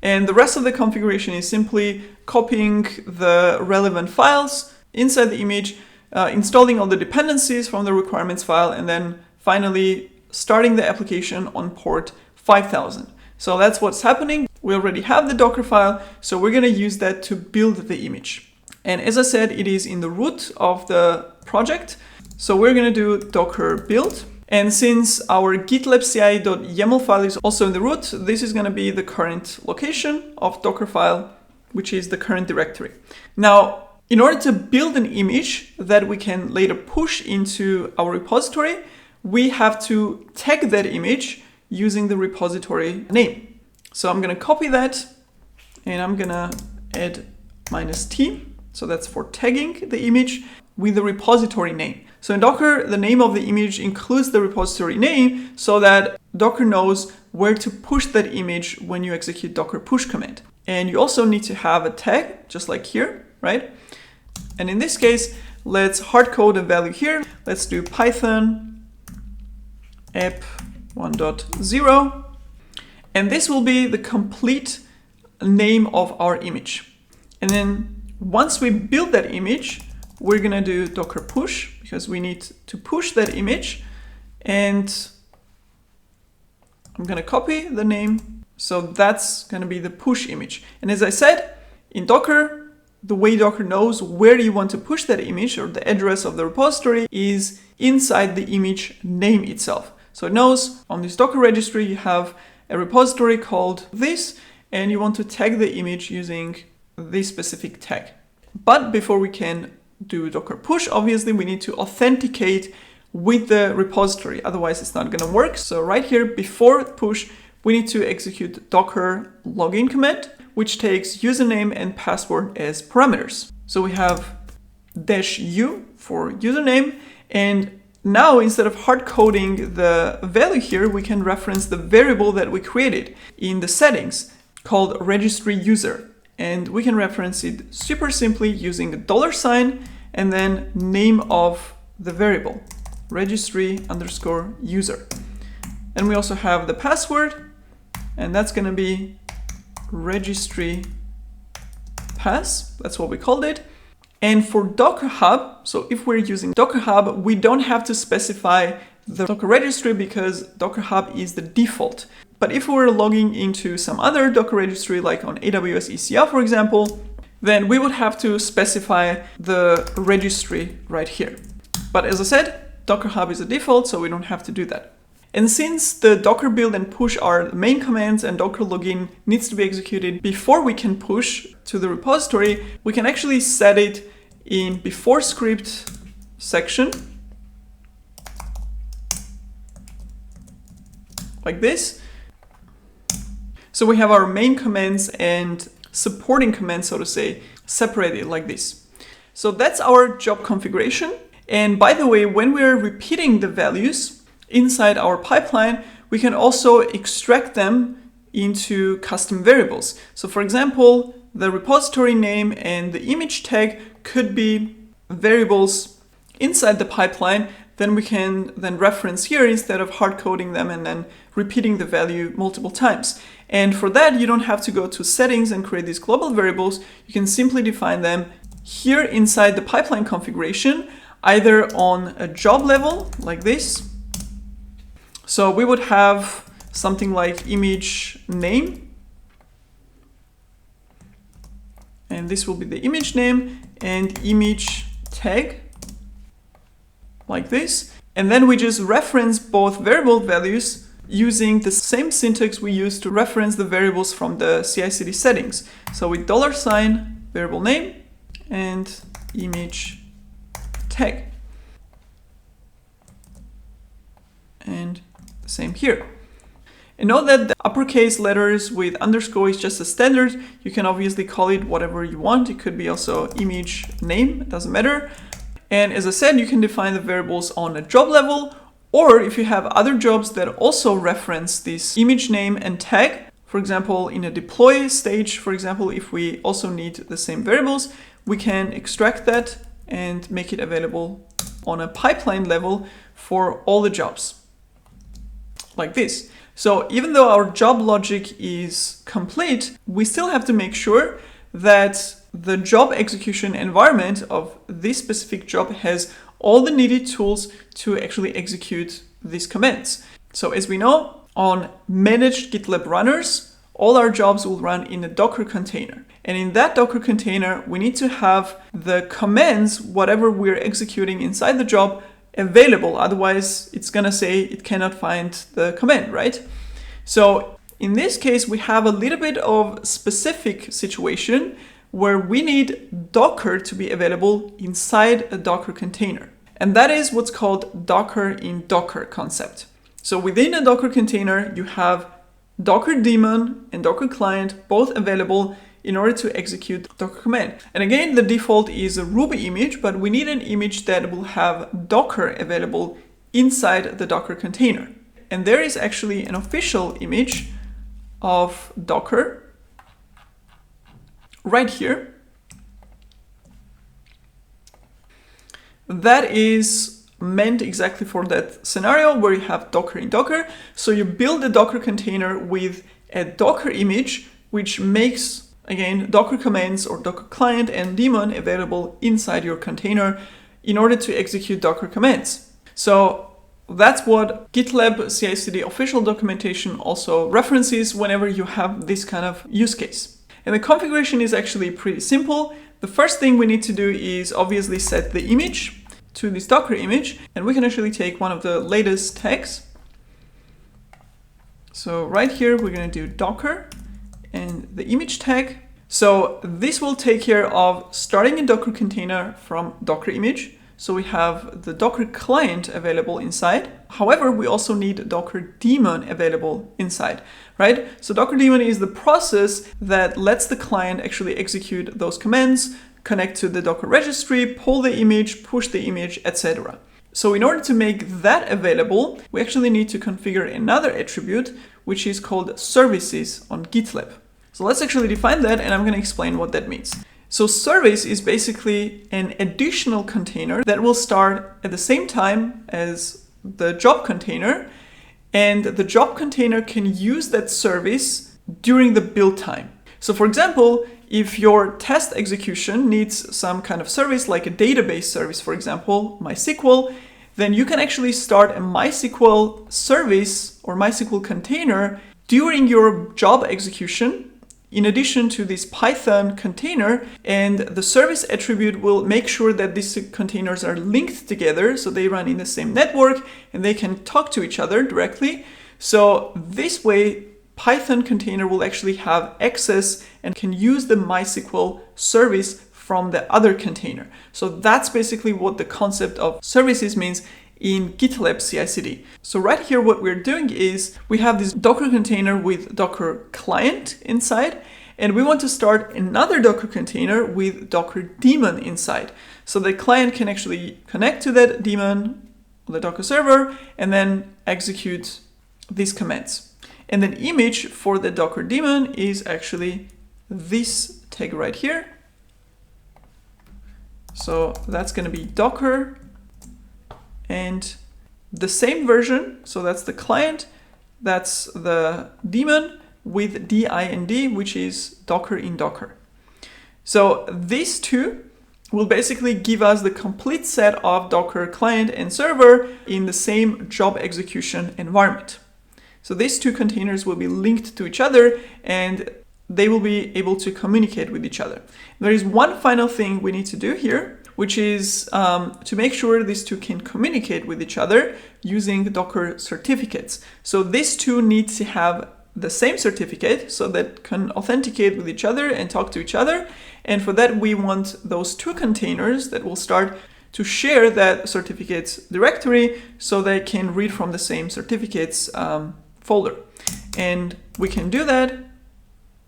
And the rest of the configuration is simply copying the relevant files inside the image, installing all the dependencies from the requirements file, and then finally starting the application on port 5000. So that's what's happening. We already have the Docker file, so we're going to use that to build the image. And as I said, it is in the root of the project. So we're going to do docker build. And since our gitlab-ci.yml file is also in the root, this is going to be the current location of Dockerfile, which is the current directory. Now, in order to build an image that we can later push into our repository, we have to tag that image using the repository name. So I'm going to copy that and I'm going to add -t. So that's for tagging the image with the repository name. So in Docker, the name of the image includes the repository name so that Docker knows where to push that image when you execute docker push command. And you also need to have a tag, just like here, right? And in this case, let's hard code a value here. Let's do Python app 1.0. And this will be the complete name of our image. And then once we build that image, we're gonna do docker push because we need to push that image. And I'm gonna copy the name. So that's gonna be the push image. And as I said, in Docker, the way Docker knows where you want to push that image or the address of the repository is inside the image name itself. So it knows on this Docker registry, you have a repository called this, and you want to tag the image using this specific tag. But before we can do docker push, obviously we need to authenticate with the repository, otherwise it's not gonna work. So right here, before push, we need to execute docker login command, which takes username and password as parameters. So we have -u for username, and now instead of hard coding the value here, we can reference the variable that we created in the settings called registry user. And we can reference it super simply using a $sign and then name of the variable, registry_user. And we also have the password, and that's going to be registry pass. That's what we called it. And for Docker Hub, so if we're using Docker Hub, we don't have to specify the Docker registry because Docker Hub is the default. But if we're logging into some other Docker registry, like on AWS ECR, for example, then we would have to specify the registry right here. But as I said, Docker Hub is a default, so we don't have to do that. And since the Docker build and push are the main commands and Docker login needs to be executed before we can push to the repository, we can actually set it in before script section like this. So we have our main commands and supporting commands, so to say, separated like this. So that's our job configuration. And by the way, when we're repeating the values inside our pipeline, we can also extract them into custom variables. So for example, the repository name and the image tag could be variables inside the pipeline. Then we can then reference here instead of hard coding them and then repeating the value multiple times. And for that, you don't have to go to settings and create these global variables. You can simply define them here inside the pipeline configuration, either on a job level like this. So we would have something like image name. And this will be the image name and image tag like this. And then we just reference both variable values using the same syntax we use to reference the variables from the CICD settings. So with $sign variable name and image tag. And the same here. And note that the uppercase letters with underscore is just a standard. You can obviously call it whatever you want. It could be also image name, it doesn't matter. And as I said, you can define the variables on a job level, or if you have other jobs that also reference this image name and tag, for example, in a deploy stage, for example, if we also need the same variables, we can extract that and make it available on a pipeline level for all the jobs, like this. So even though our job logic is complete, we still have to make sure that the job execution environment of this specific job has all the needed tools to actually execute these commands. So as we know, on managed GitLab runners, all our jobs will run in a Docker container. And in that Docker container, we need to have the commands, whatever we're executing inside the job, available. Otherwise, it's gonna say it cannot find the command, right? So in this case, we have a little bit of specific situation where we need Docker to be available inside a Docker container. And that is what's called Docker in Docker concept. So within a Docker container, you have Docker daemon and Docker client both available in order to execute Docker command. And again, the default is a Ruby image, but we need an image that will have Docker available inside the Docker container. And there is actually an official image of Docker right here. That is meant exactly for that scenario where you have Docker in Docker. So you build a Docker container with a Docker image, which makes, again, Docker commands or Docker client and daemon available inside your container in order to execute Docker commands. So that's what GitLab CI/CD official documentation also references whenever you have this kind of use case. And the configuration is actually pretty simple. The first thing we need to do is obviously set the image to this Docker image, and we can actually take one of the latest tags. So right here, we're going to do Docker and the image tag. So this will take care of starting a Docker container from Docker image. So we have the Docker client available inside. However, we also need Docker daemon available inside, right? So Docker daemon is the process that lets the client actually execute those commands, connect to the Docker registry, pull the image, push the image, etc. So in order to make that available, we actually need to configure another attribute, which is called services on GitLab. So let's actually define that, and I'm going to explain what that means. So service is basically an additional container that will start at the same time as the job container, and the job container can use that service during the build time. So for example, if your test execution needs some kind of service like a database service, for example, MySQL, then you can actually start a MySQL service or MySQL container during your job execution in addition to this Python container, and the service attribute will make sure that these containers are linked together so they run in the same network and they can talk to each other directly. So this way, Python container will actually have access and can use the MySQL service from the other container. So that's basically what the concept of services means in GitLab CI/CD. So right here, what we're doing is we have this Docker container with Docker client inside, and we want to start another Docker container with Docker daemon inside. So the client can actually connect to that daemon, the Docker server, and then execute these commands. And then image for the Docker daemon is actually this tag right here. So that's going to be Docker and the same version. So that's the client, that's the daemon with dind, which is Docker in Docker. So these two will basically give us the complete set of Docker client and server in the same job execution environment. So these two containers will be linked to each other and they will be able to communicate with each other. There is one final thing we need to do here, which is to make sure these two can communicate with each other using Docker certificates. So these two need to have the same certificate so that can authenticate with each other and talk to each other. And for that, we want those two containers that will start to share that certificates directory so they can read from the same certificates folder. And we can do that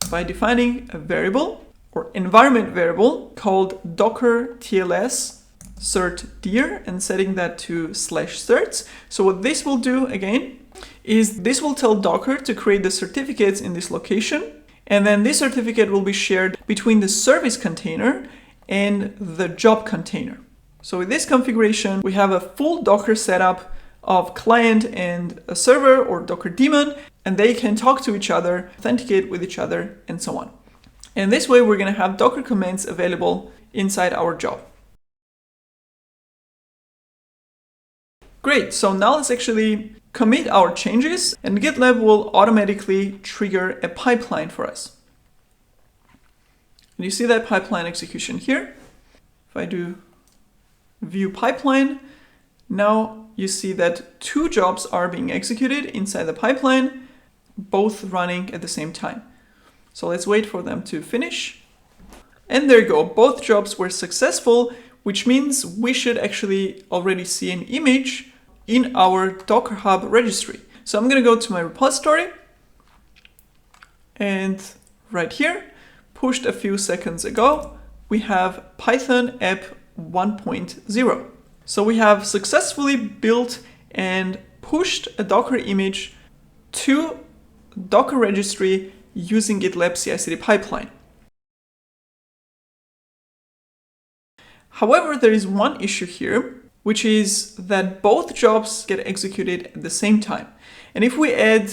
by defining a variable or environment variable called docker tls cert dir and setting that to /certs. So what this will do again is this will tell Docker to create the certificates in this location, and then this certificate will be shared between the service container and the job container. So with this configuration, we have a full Docker setup of client and a server or Docker daemon, and they can talk to each other, authenticate with each other, and so on. And this way, we're going to have Docker commands available inside our job. Great, so now let's actually commit our changes, and GitLab will automatically trigger a pipeline for us. And you see that pipeline execution here. If I do view pipeline, now you see that two jobs are being executed inside the pipeline, both running at the same time. So let's wait for them to finish. And there you go, both jobs were successful, which means we should actually already see an image in our Docker Hub registry. So I'm going to go to my repository, and right here, pushed a few seconds ago, we have Python app 1.0. So we have successfully built and pushed a Docker image to Docker registry using GitLab CI/CD pipeline. However, there is one issue here, which is that both jobs get executed at the same time. And if we add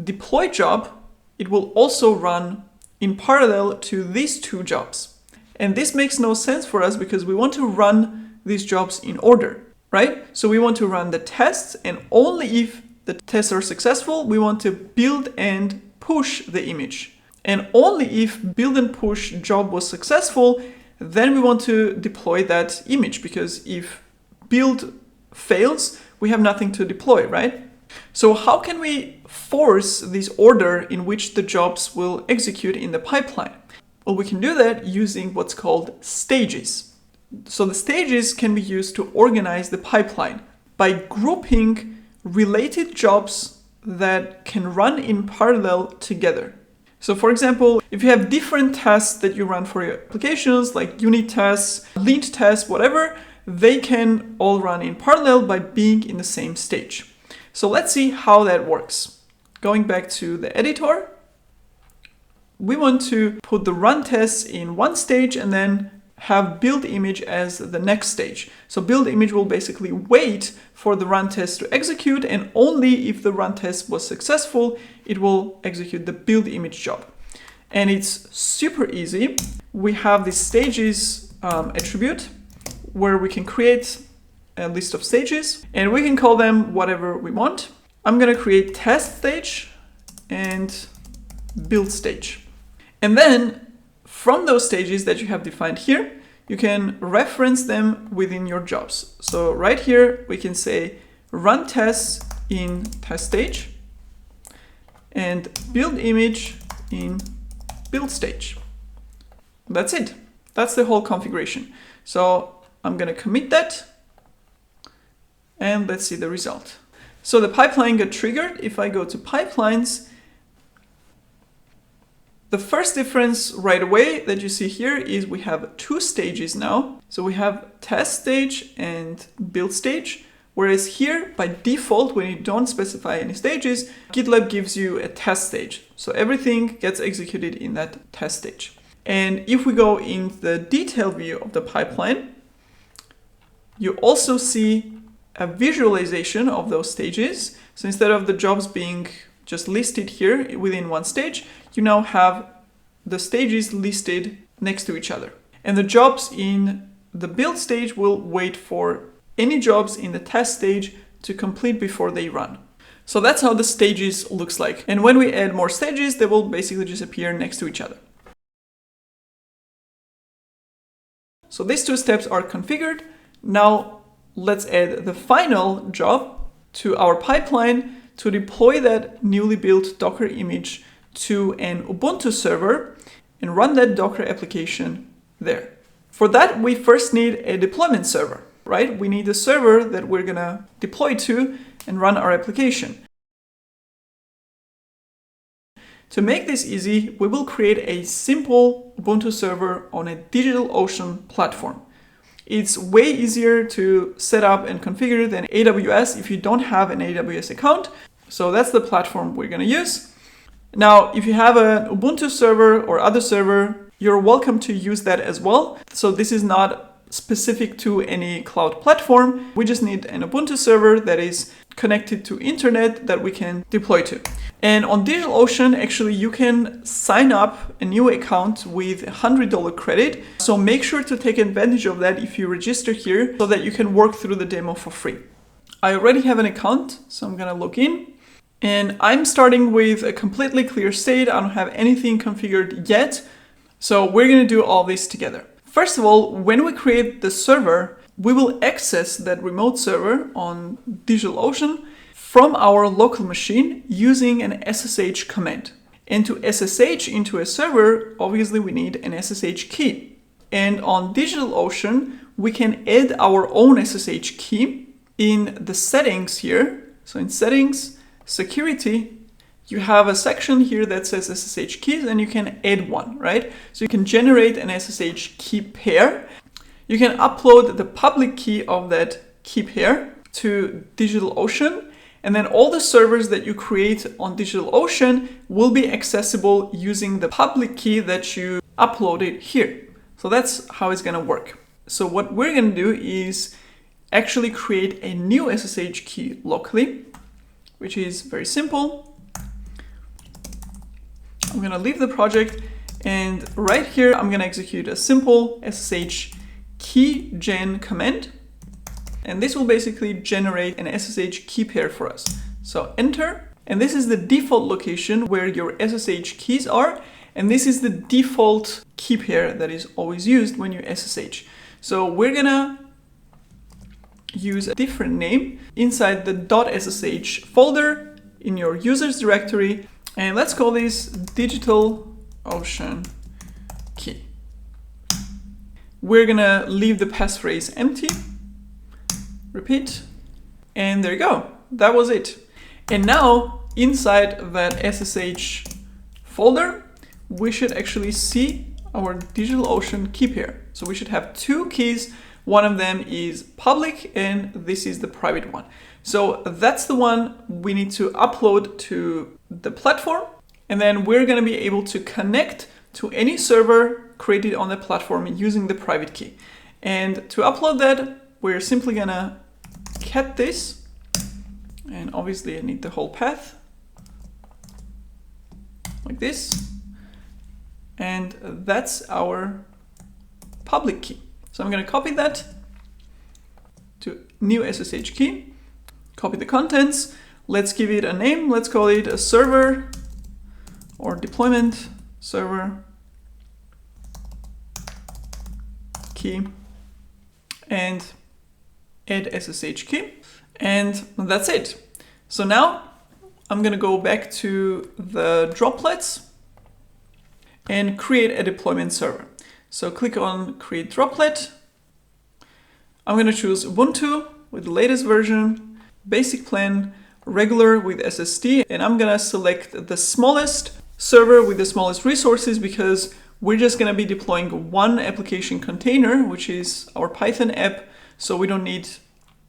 deploy job it will also run in parallel to these two jobs. And this makes no sense for us because we want to run these jobs in order, right? So we want to run the tests, and only if the tests are successful, we want to build and push the image. And only if build and push job was successful, then we want to deploy that image, because if build fails, we have nothing to deploy, right? So how can we force this order in which the jobs will execute in the pipeline? Well, we can do that using what's called stages. So the stages can be used to organize the pipeline by grouping related jobs that can run in parallel together. So for example, if you have different tests that you run for your applications, like unit tests, lint tests, whatever, they can all run in parallel by being in the same stage. So let's see how that works. Going back to the editor, we want to put the run tests in one stage and then have build image as the next stage. So build image will basically wait for the run test to execute, and only if the run test was successful, it will execute the build image job. And it's super easy. We have this stages attribute where we can create a list of stages, and we can call them whatever we want. I'm going to create test stage and build stage. And then from those stages that you have defined here, you can reference them within your jobs. So right here, we can say run tests in test stage and build image in build stage. That's it. That's the whole configuration. So I'm going to commit that and let's see the result. So the pipeline got triggered. If I go to pipelines, the first difference right away that you see here is we have two stages now. So we have test stage and build stage, whereas here by default, when you don't specify any stages, GitLab gives you a test stage. So everything gets executed in that test stage. And if we go in the detailed view of the pipeline, you also see a visualization of those stages. So instead of the jobs being just listed here within one stage, you now have the stages listed next to each other. And the jobs in the build stage will wait for any jobs in the test stage to complete before they run. So that's how the stages looks like. And when we add more stages, they will basically just appear next to each other. So these two steps are configured. Now let's add the final job to our pipeline to deploy that newly built Docker image to an Ubuntu server and run that Docker application there. For that, we first need a deployment server, right? We need a server that we're gonna deploy to and run our application. To make this easy, we will create a simple Ubuntu server on a DigitalOcean platform. It's way easier to set up and configure than AWS if you don't have an AWS account. So that's the platform we're going to use. Now, if you have an Ubuntu server or other server, you're welcome to use that as well. So this is not specific to any cloud platform. We just need an Ubuntu server that is connected to internet that we can deploy to. And on DigitalOcean, actually, you can sign up a new account with $100 credit. So make sure to take advantage of that if you register here so that you can work through the demo for free. I already have an account, so I'm gonna log in. And I'm starting with a completely clear state. I don't have anything configured yet. So we're gonna do all this together. First of all, when we create the server, we will access that remote server on DigitalOcean from our local machine using an SSH command. And to SSH into a server, obviously we need an SSH key. And on DigitalOcean, we can add our own SSH key in the settings here. So in settings, security, you have a section here that says SSH keys and you can add one, right? So you can generate an SSH key pair. You can upload the public key of that key pair to DigitalOcean, and then all the servers that you create on DigitalOcean will be accessible using the public key that you uploaded here. So that's how it's gonna work. So what we're gonna do is actually create a new SSH key locally, which is very simple. I'm gonna leave the project, and right here, I'm gonna execute a simple SSH key gen command. And this will basically generate an SSH key pair for us. So enter, and this is the default location where your SSH keys are. And this is the default key pair that is always used when you SSH. So we're gonna use a different name inside the .ssh folder in your users directory. And let's call this DigitalOcean key. We're gonna leave the passphrase empty. Repeat, and there you go. That was it. And now inside that SSH folder, we should actually see our DigitalOcean key pair. So we should have two keys. One of them is public and this is the private one. So that's the one we need to upload to the platform. And then we're going to be able to connect to any server created on the platform using the private key. And to upload that, we're simply going to cat this. And obviously I need the whole path like this. And that's our public key. So I'm going to copy that to new SSH key, copy the contents. Let's give it a name. Let's call it a server or deployment server key and add SSH key. And that's it. So now I'm going to go back to the droplets and create a deployment server. So click on create droplet. I'm going to choose Ubuntu with the latest version, basic plan, regular with SSD, and I'm going to select the smallest server with the smallest resources because we're just going to be deploying one application container, which is our Python app. So we don't need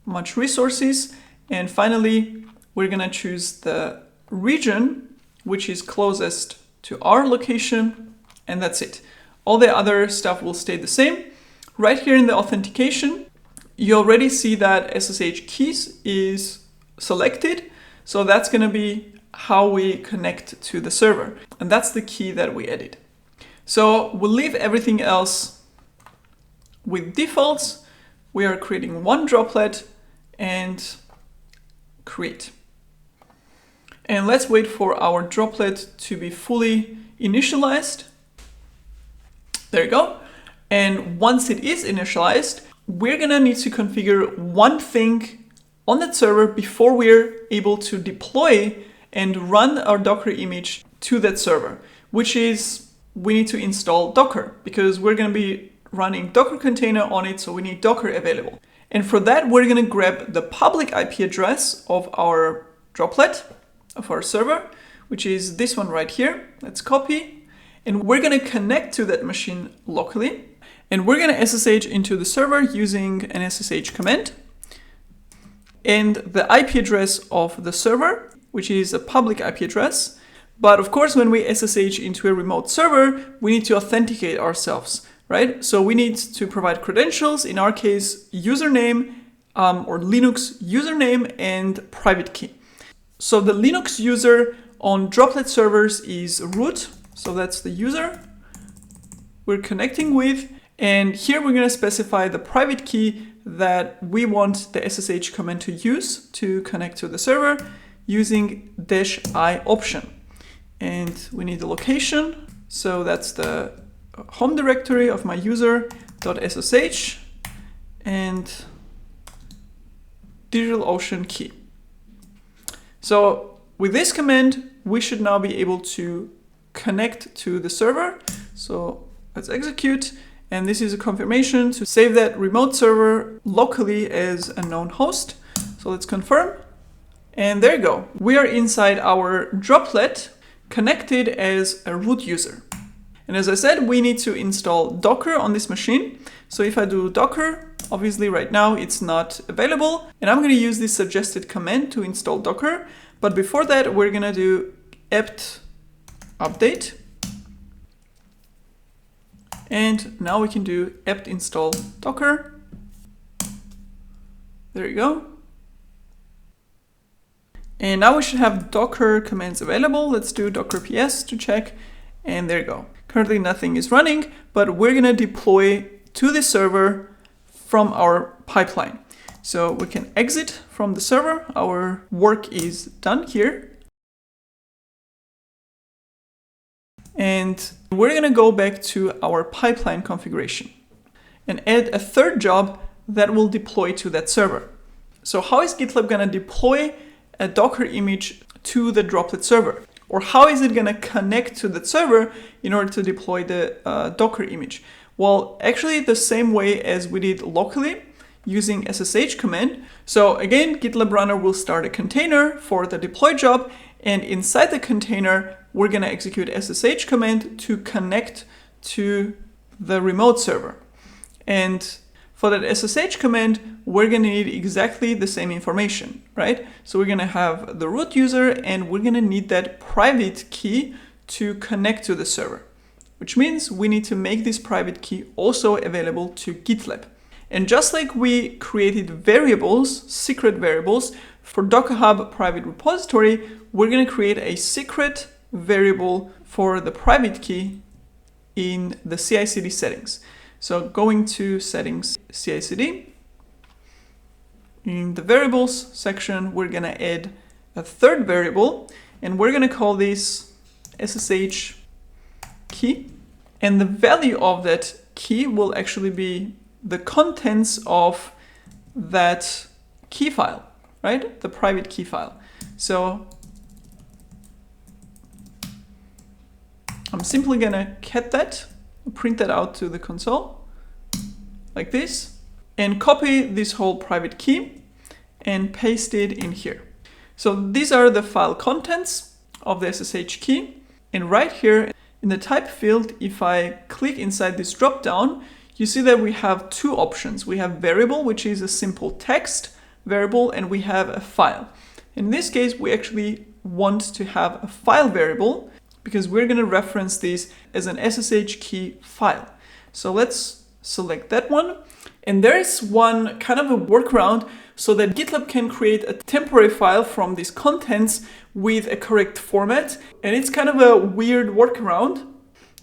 much resources. And finally, we're going to choose the region, which is closest to our location. And that's it. All the other stuff will stay the same. Right here in the authentication, you already see that SSH keys is selected. So that's going to be how we connect to the server. And that's the key that we added. So we'll leave everything else with defaults. We are creating one droplet and create. And let's wait for our droplet to be fully initialized. There you go. And once it is initialized, we're gonna need to configure one thing on that server before we're able to deploy and run our Docker image to that server, which is we need to install Docker because we're gonna be running Docker container on it, so we need Docker available. And for that, we're gonna grab the public IP address of our droplet, of our server, which is this one right here. Let's copy. And we're going to connect to that machine locally. And we're going to SSH into the server using an SSH command. And the IP address of the server, which is a public IP address. But of course, when we SSH into a remote server, we need to authenticate ourselves, right? So we need to provide credentials, in our case, username or Linux username and private key. So the Linux user on droplet servers is root. So that's the user we're connecting with. And here we're going to specify the private key that we want the SSH command to use to connect to the server using -i option. And we need the location. So that's the home directory of my user.ssh and DigitalOcean key. So with this command, we should now be able to connect to the server. So let's execute. And this is a confirmation to save that remote server locally as a known host. So let's confirm. And there you go. We are inside our droplet connected as a root user. And as I said, we need to install Docker on this machine. So if I do Docker, obviously right now it's not available. And I'm going to use this suggested command to install Docker. But before that, we're going to do apt update. And now we can do apt install Docker. There you go. And now we should have Docker commands available. Let's do Docker PS to check. And there you go. Currently nothing is running, but we're gonna deploy to the server from our pipeline. So we can exit from the server. Our work is done here. And we're gonna go back to our pipeline configuration and add a third job that will deploy to that server. So how is GitLab gonna deploy a Docker image to the Droplet server? Or how is it gonna connect to that server in order to deploy the Docker image? Well, actually the same way as we did locally using SSH command. So again, GitLab runner will start a container for the deploy job, and inside the container, we're gonna execute SSH command to connect to the remote server. And for that SSH command, we're gonna need exactly the same information, right? So we're gonna have the root user, and we're gonna need that private key to connect to the server, which means we need to make this private key also available to GitLab. And just like we created variables, secret variables, for Docker Hub private repository, we're gonna create a secret variable for the private key in the CICD settings. So going to settings CICD, in the variables section, we're gonna add a third variable, and we're gonna call this SSH key. And the value of that key will actually be the contents of that key file, right? The private key file. So I'm simply gonna cat that, print that out to the console like this, and copy this whole private key and paste it in here. So these are the file contents of the SSH key. And right here in the type field, if I click inside this dropdown, you see that we have two options. We have variable, which is a simple text variable, and we have a file. In this case, we actually want to have a file variable because we're going to reference this as an SSH key file. So let's select that one. And there is one kind of a workaround so that GitLab can create a temporary file from these contents with a correct format. And it's kind of a weird workaround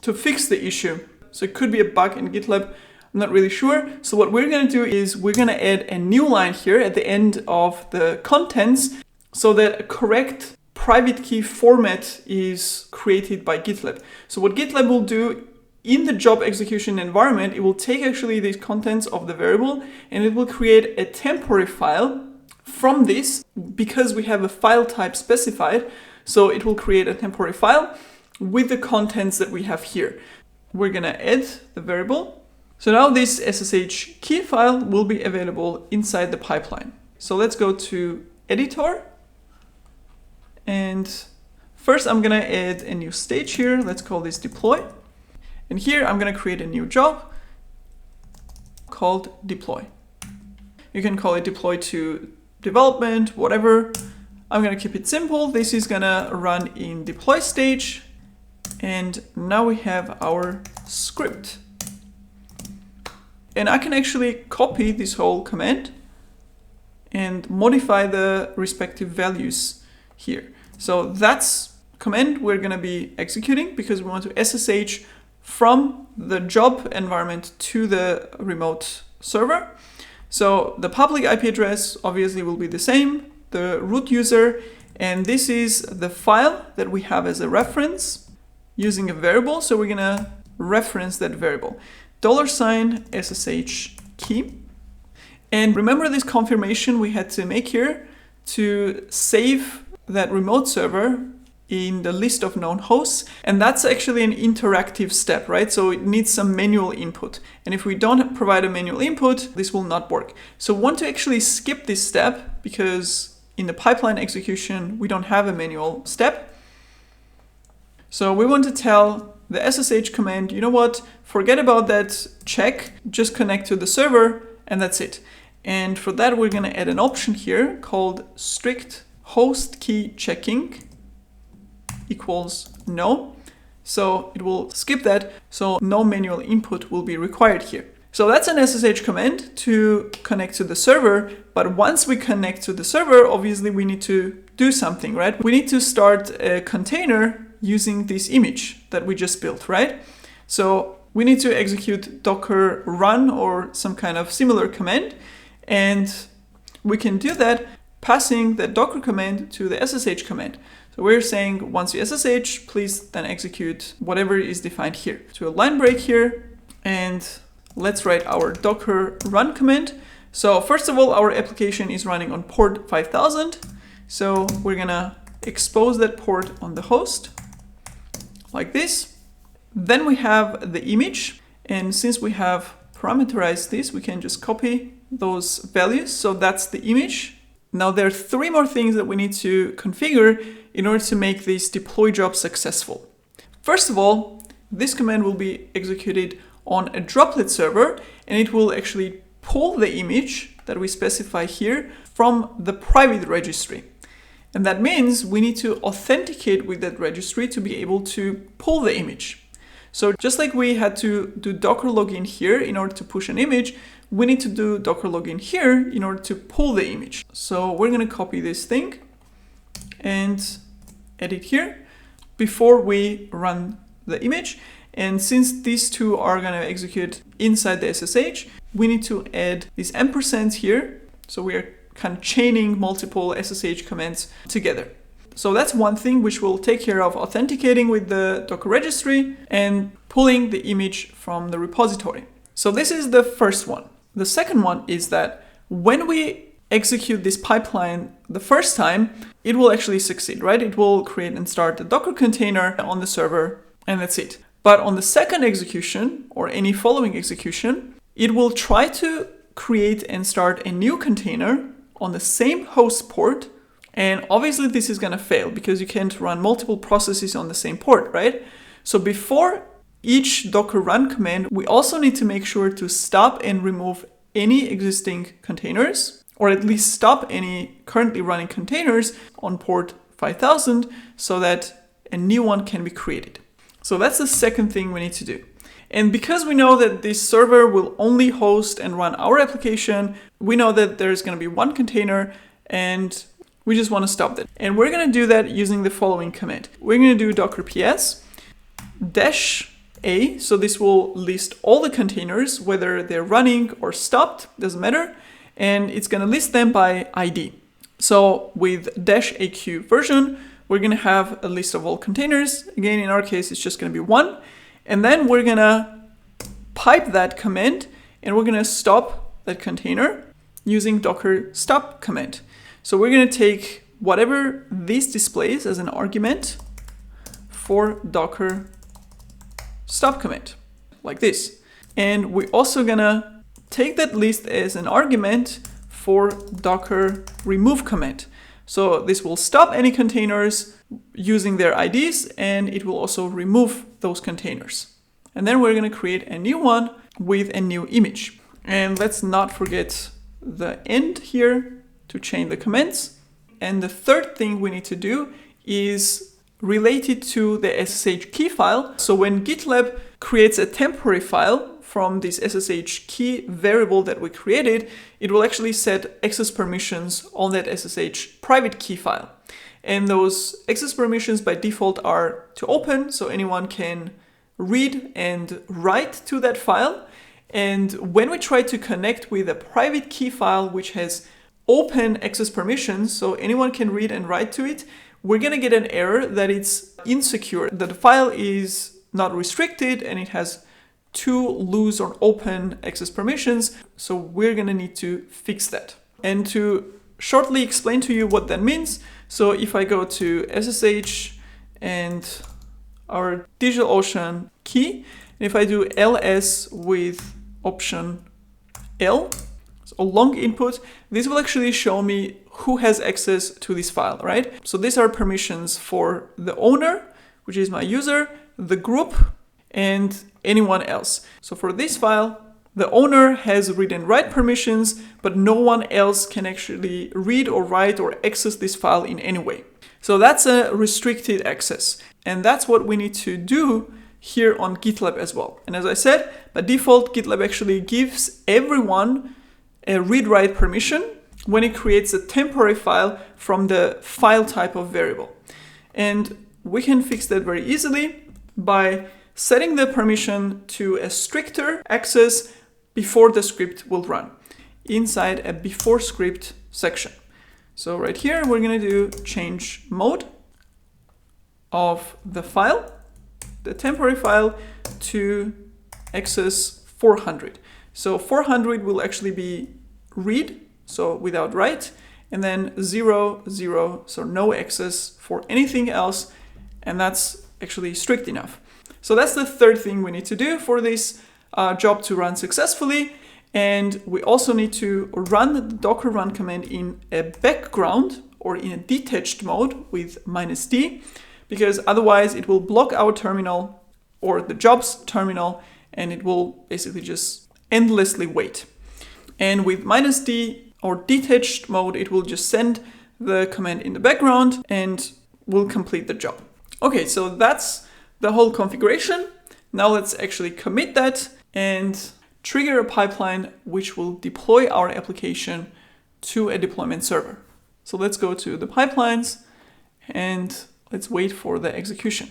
to fix the issue. So it could be a bug in GitLab, I'm not really sure. So what we're gonna do is we're gonna add a new line here at the end of the contents so that a correct private key format is created by GitLab. So what GitLab will do in the job execution environment, it will take actually these contents of the variable and it will create a temporary file from this because we have a file type specified. So it will create a temporary file with the contents that we have here. We're gonna add the variable. So now this SSH key file will be available inside the pipeline. So let's go to editor. And first I'm gonna add a new stage here. Let's call this deploy. And here I'm gonna create a new job called deploy. You can call it deploy to development, whatever. I'm gonna keep it simple. This is gonna run in deploy stage. And now we have our script. And I can actually copy this whole command and modify the respective values here. So that's command we're gonna be executing because we want to SSH from the job environment to the remote server. So the public IP address obviously will be the same, the root user, and this is the file that we have as a reference using a variable. So we're gonna reference that variable, $SSH key. And remember this confirmation we had to make here to save that remote server in the list of known hosts. And that's actually an interactive step, right? So it needs some manual input. And if we don't provide a manual input, this will not work. So we want to actually skip this step because in the pipeline execution, we don't have a manual step. So we want to tell the SSH command, you know what, forget about that check, just connect to the server and that's it. And for that, we're gonna add an option here called strict host key checking equals no. So it will skip that. So no manual input will be required here. So that's an SSH command to connect to the server. But once we connect to the server, obviously we need to do something, right? We need to start a container using this image that we just built, right? So we need to execute docker run or some kind of similar command. And we can do that passing the docker command to the SSH command. So we're saying once you SSH, please then execute whatever is defined here. So a line break here, and let's write our docker run command. So first of all, our application is running on port 5000. So we're gonna expose that port on the host like this. Then we have the image. And since we have parameterized this, we can just copy those values. So that's the image. Now there are 3 more things that we need to configure in order to make this deploy job successful. First of all, this command will be executed on a droplet server, and it will actually pull the image that we specify here from the private registry. And that means we need to authenticate with that registry to be able to pull the image. So just like we had to do docker login here in order to push an image, we need to do docker login here in order to pull the image. So we're going to copy this thing and edit here before we run the image. And since these two are going to execute inside the SSH, we need to add this ampersand here. So we are kind of chaining multiple SSH commands together. So that's one thing which will take care of authenticating with the Docker registry and pulling the image from the repository. So this is the first one. The second one is that when we execute this pipeline the first time, it will actually succeed, right? It will create and start a Docker container on the server, and that's it. But on the second execution or any following execution, it will try to create and start a new container on the same host port. And obviously this is going to fail because you can't run multiple processes on the same port, right? So before each docker run command, we also need to make sure to stop and remove any existing containers, or at least stop any currently running containers on port 5000 so that a new one can be created. So that's the second thing we need to do. And because we know that this server will only host and run our application, we know that there's going to be one container and we just want to stop that. And we're going to do that using the following command. We're going to do docker ps -a. So this will list all the containers, whether they're running or stopped, doesn't matter. And it's going to list them by ID. So with -aq version, we're going to have a list of all containers. Again, in our case, it's just going to be one. And then we're going to pipe that command and we're going to stop that container using docker stop command. So we're going to take whatever this displays as an argument for docker stop command, like this. And we're also going to take that list as an argument for docker remove command. So this will stop any containers using their IDs, and it will also remove those containers. And then we're going to create a new one with a new image. And let's not forget the end here to chain the commands. And the third thing we need to do is related to the SSH key file. So when GitLab creates a temporary file from this SSH key variable that we created, it will actually set access permissions on that SSH private key file. And those access permissions by default are to open, so anyone can read and write to that file. And when we try to connect with a private key file which has open access permissions, so anyone can read and write to it, we're going to get an error that it's insecure, that the file is not restricted and it has too loose or open access permissions. So we're going to need to fix that. And to shortly explain to you what that means, so if I go to SSH and our DigitalOcean key, and if I do ls with option L, so long input, this will actually show me who has access to this file, right? So these are permissions for the owner, which is my user, the group, and anyone else. So for this file, the owner has read and write permissions, but no one else can actually read or write or access this file in any way. So that's a restricted access. And that's what we need to do here on GitLab as well. And as I said, by default, GitLab actually gives everyone a read-write permission when it creates a temporary file from the file type of variable. And we can fix that very easily by setting the permission to a stricter access before the script will run inside a before script section. So right here, we're going to do change mode of the file, the temporary file, to access 400. So 400 will actually be read, so without write, and then 0, 0, so no access for anything else, and that's actually strict enough. So that's the third thing we need to do for this job to run successfully. And we also need to run the docker run command in a background or in a detached mode with -d, because otherwise it will block our terminal or the job's terminal, and it will basically just endlessly wait. And with -d or detached mode, it will just send the command in the background and will complete the job. Okay, so that's the whole configuration. Now let's actually commit that and trigger a pipeline which will deploy our application to a deployment server. So let's go to the pipelines and let's wait for the execution.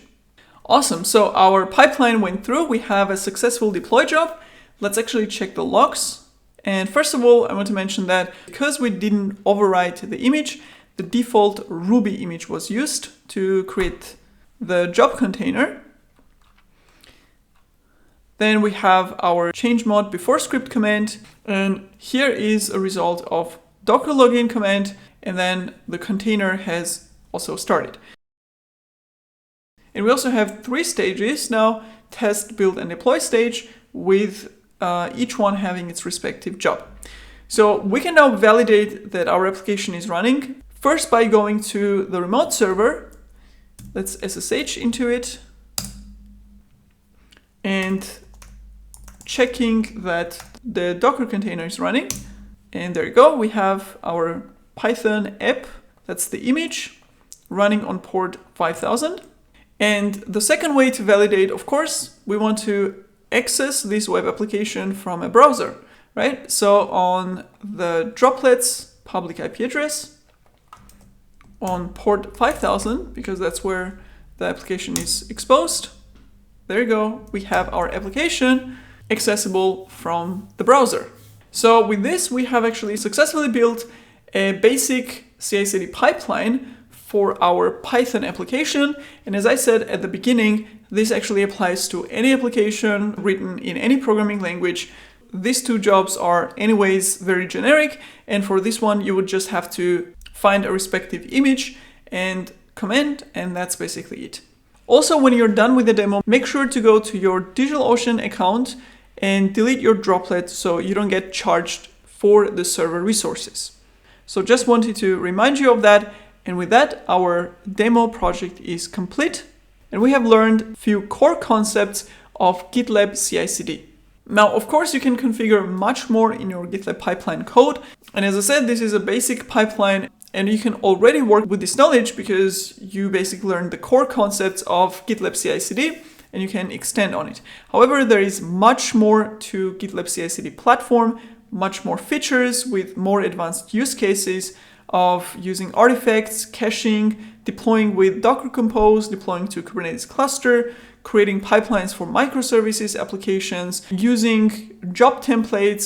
Awesome, so our pipeline went through. We have a successful deploy job. Let's actually check the logs. And first of all, I want to mention that because we didn't overwrite the image, the default Ruby image was used to create the job container. Then we have our change mod before script command, and here is a result of docker login command, and then the container has also started. And we also have 3 stages now: test, build, and deploy stage, with each one having its respective job. So we can now validate that our application is running, first by going to the remote server. Let's SSH into it and checking that the Docker container is running. And there you go. We have our Python app, that's the image, running on port 5000. And the second way to validate, of course, we want to access this web application from a browser, right? So on the Droplets public IP address on port 5000, because that's where the application is exposed, there you go. We have our application accessible from the browser. So with this, we have actually successfully built a basic CI/CD pipeline for our Python application. And as I said at the beginning, this actually applies to any application written in any programming language. These 2 jobs are anyways very generic. And for this one, you would just have to find a respective image and comment, and that's basically it. Also, when you're done with the demo, make sure to go to your DigitalOcean account and delete your droplet so you don't get charged for the server resources. So just wanted to remind you of that. And with that, our demo project is complete. And we have learned a few core concepts of GitLab CI/CD. Now, of course, you can configure much more in your GitLab pipeline code. And as I said, this is a basic pipeline, and you can already work with this knowledge because you basically learned the core concepts of GitLab CI/CD, and you can extend on it. However, there is much more to GitLab CI/CD platform, much more features with more advanced use cases of using artifacts, caching, deploying with Docker Compose, deploying to Kubernetes cluster, creating pipelines for microservices applications, using job templates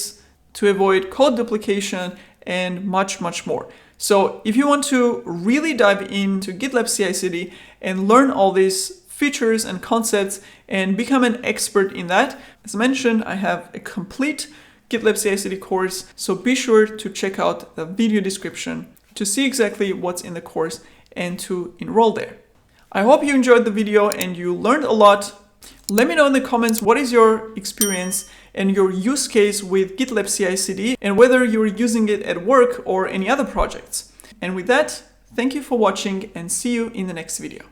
to avoid code duplication, and much, much more. So if you want to really dive into GitLab CI/CD and learn all these features and concepts and become an expert in that, as mentioned, I have a complete GitLab CI/CD course, so be sure to check out the video description to see exactly what's in the course and to enroll there. I hope you enjoyed the video and you learned a lot. Let me know in the comments what is your experience and your use case with GitLab CI/CD and whether you're using it at work or any other projects. And with that, thank you for watching and see you in the next video.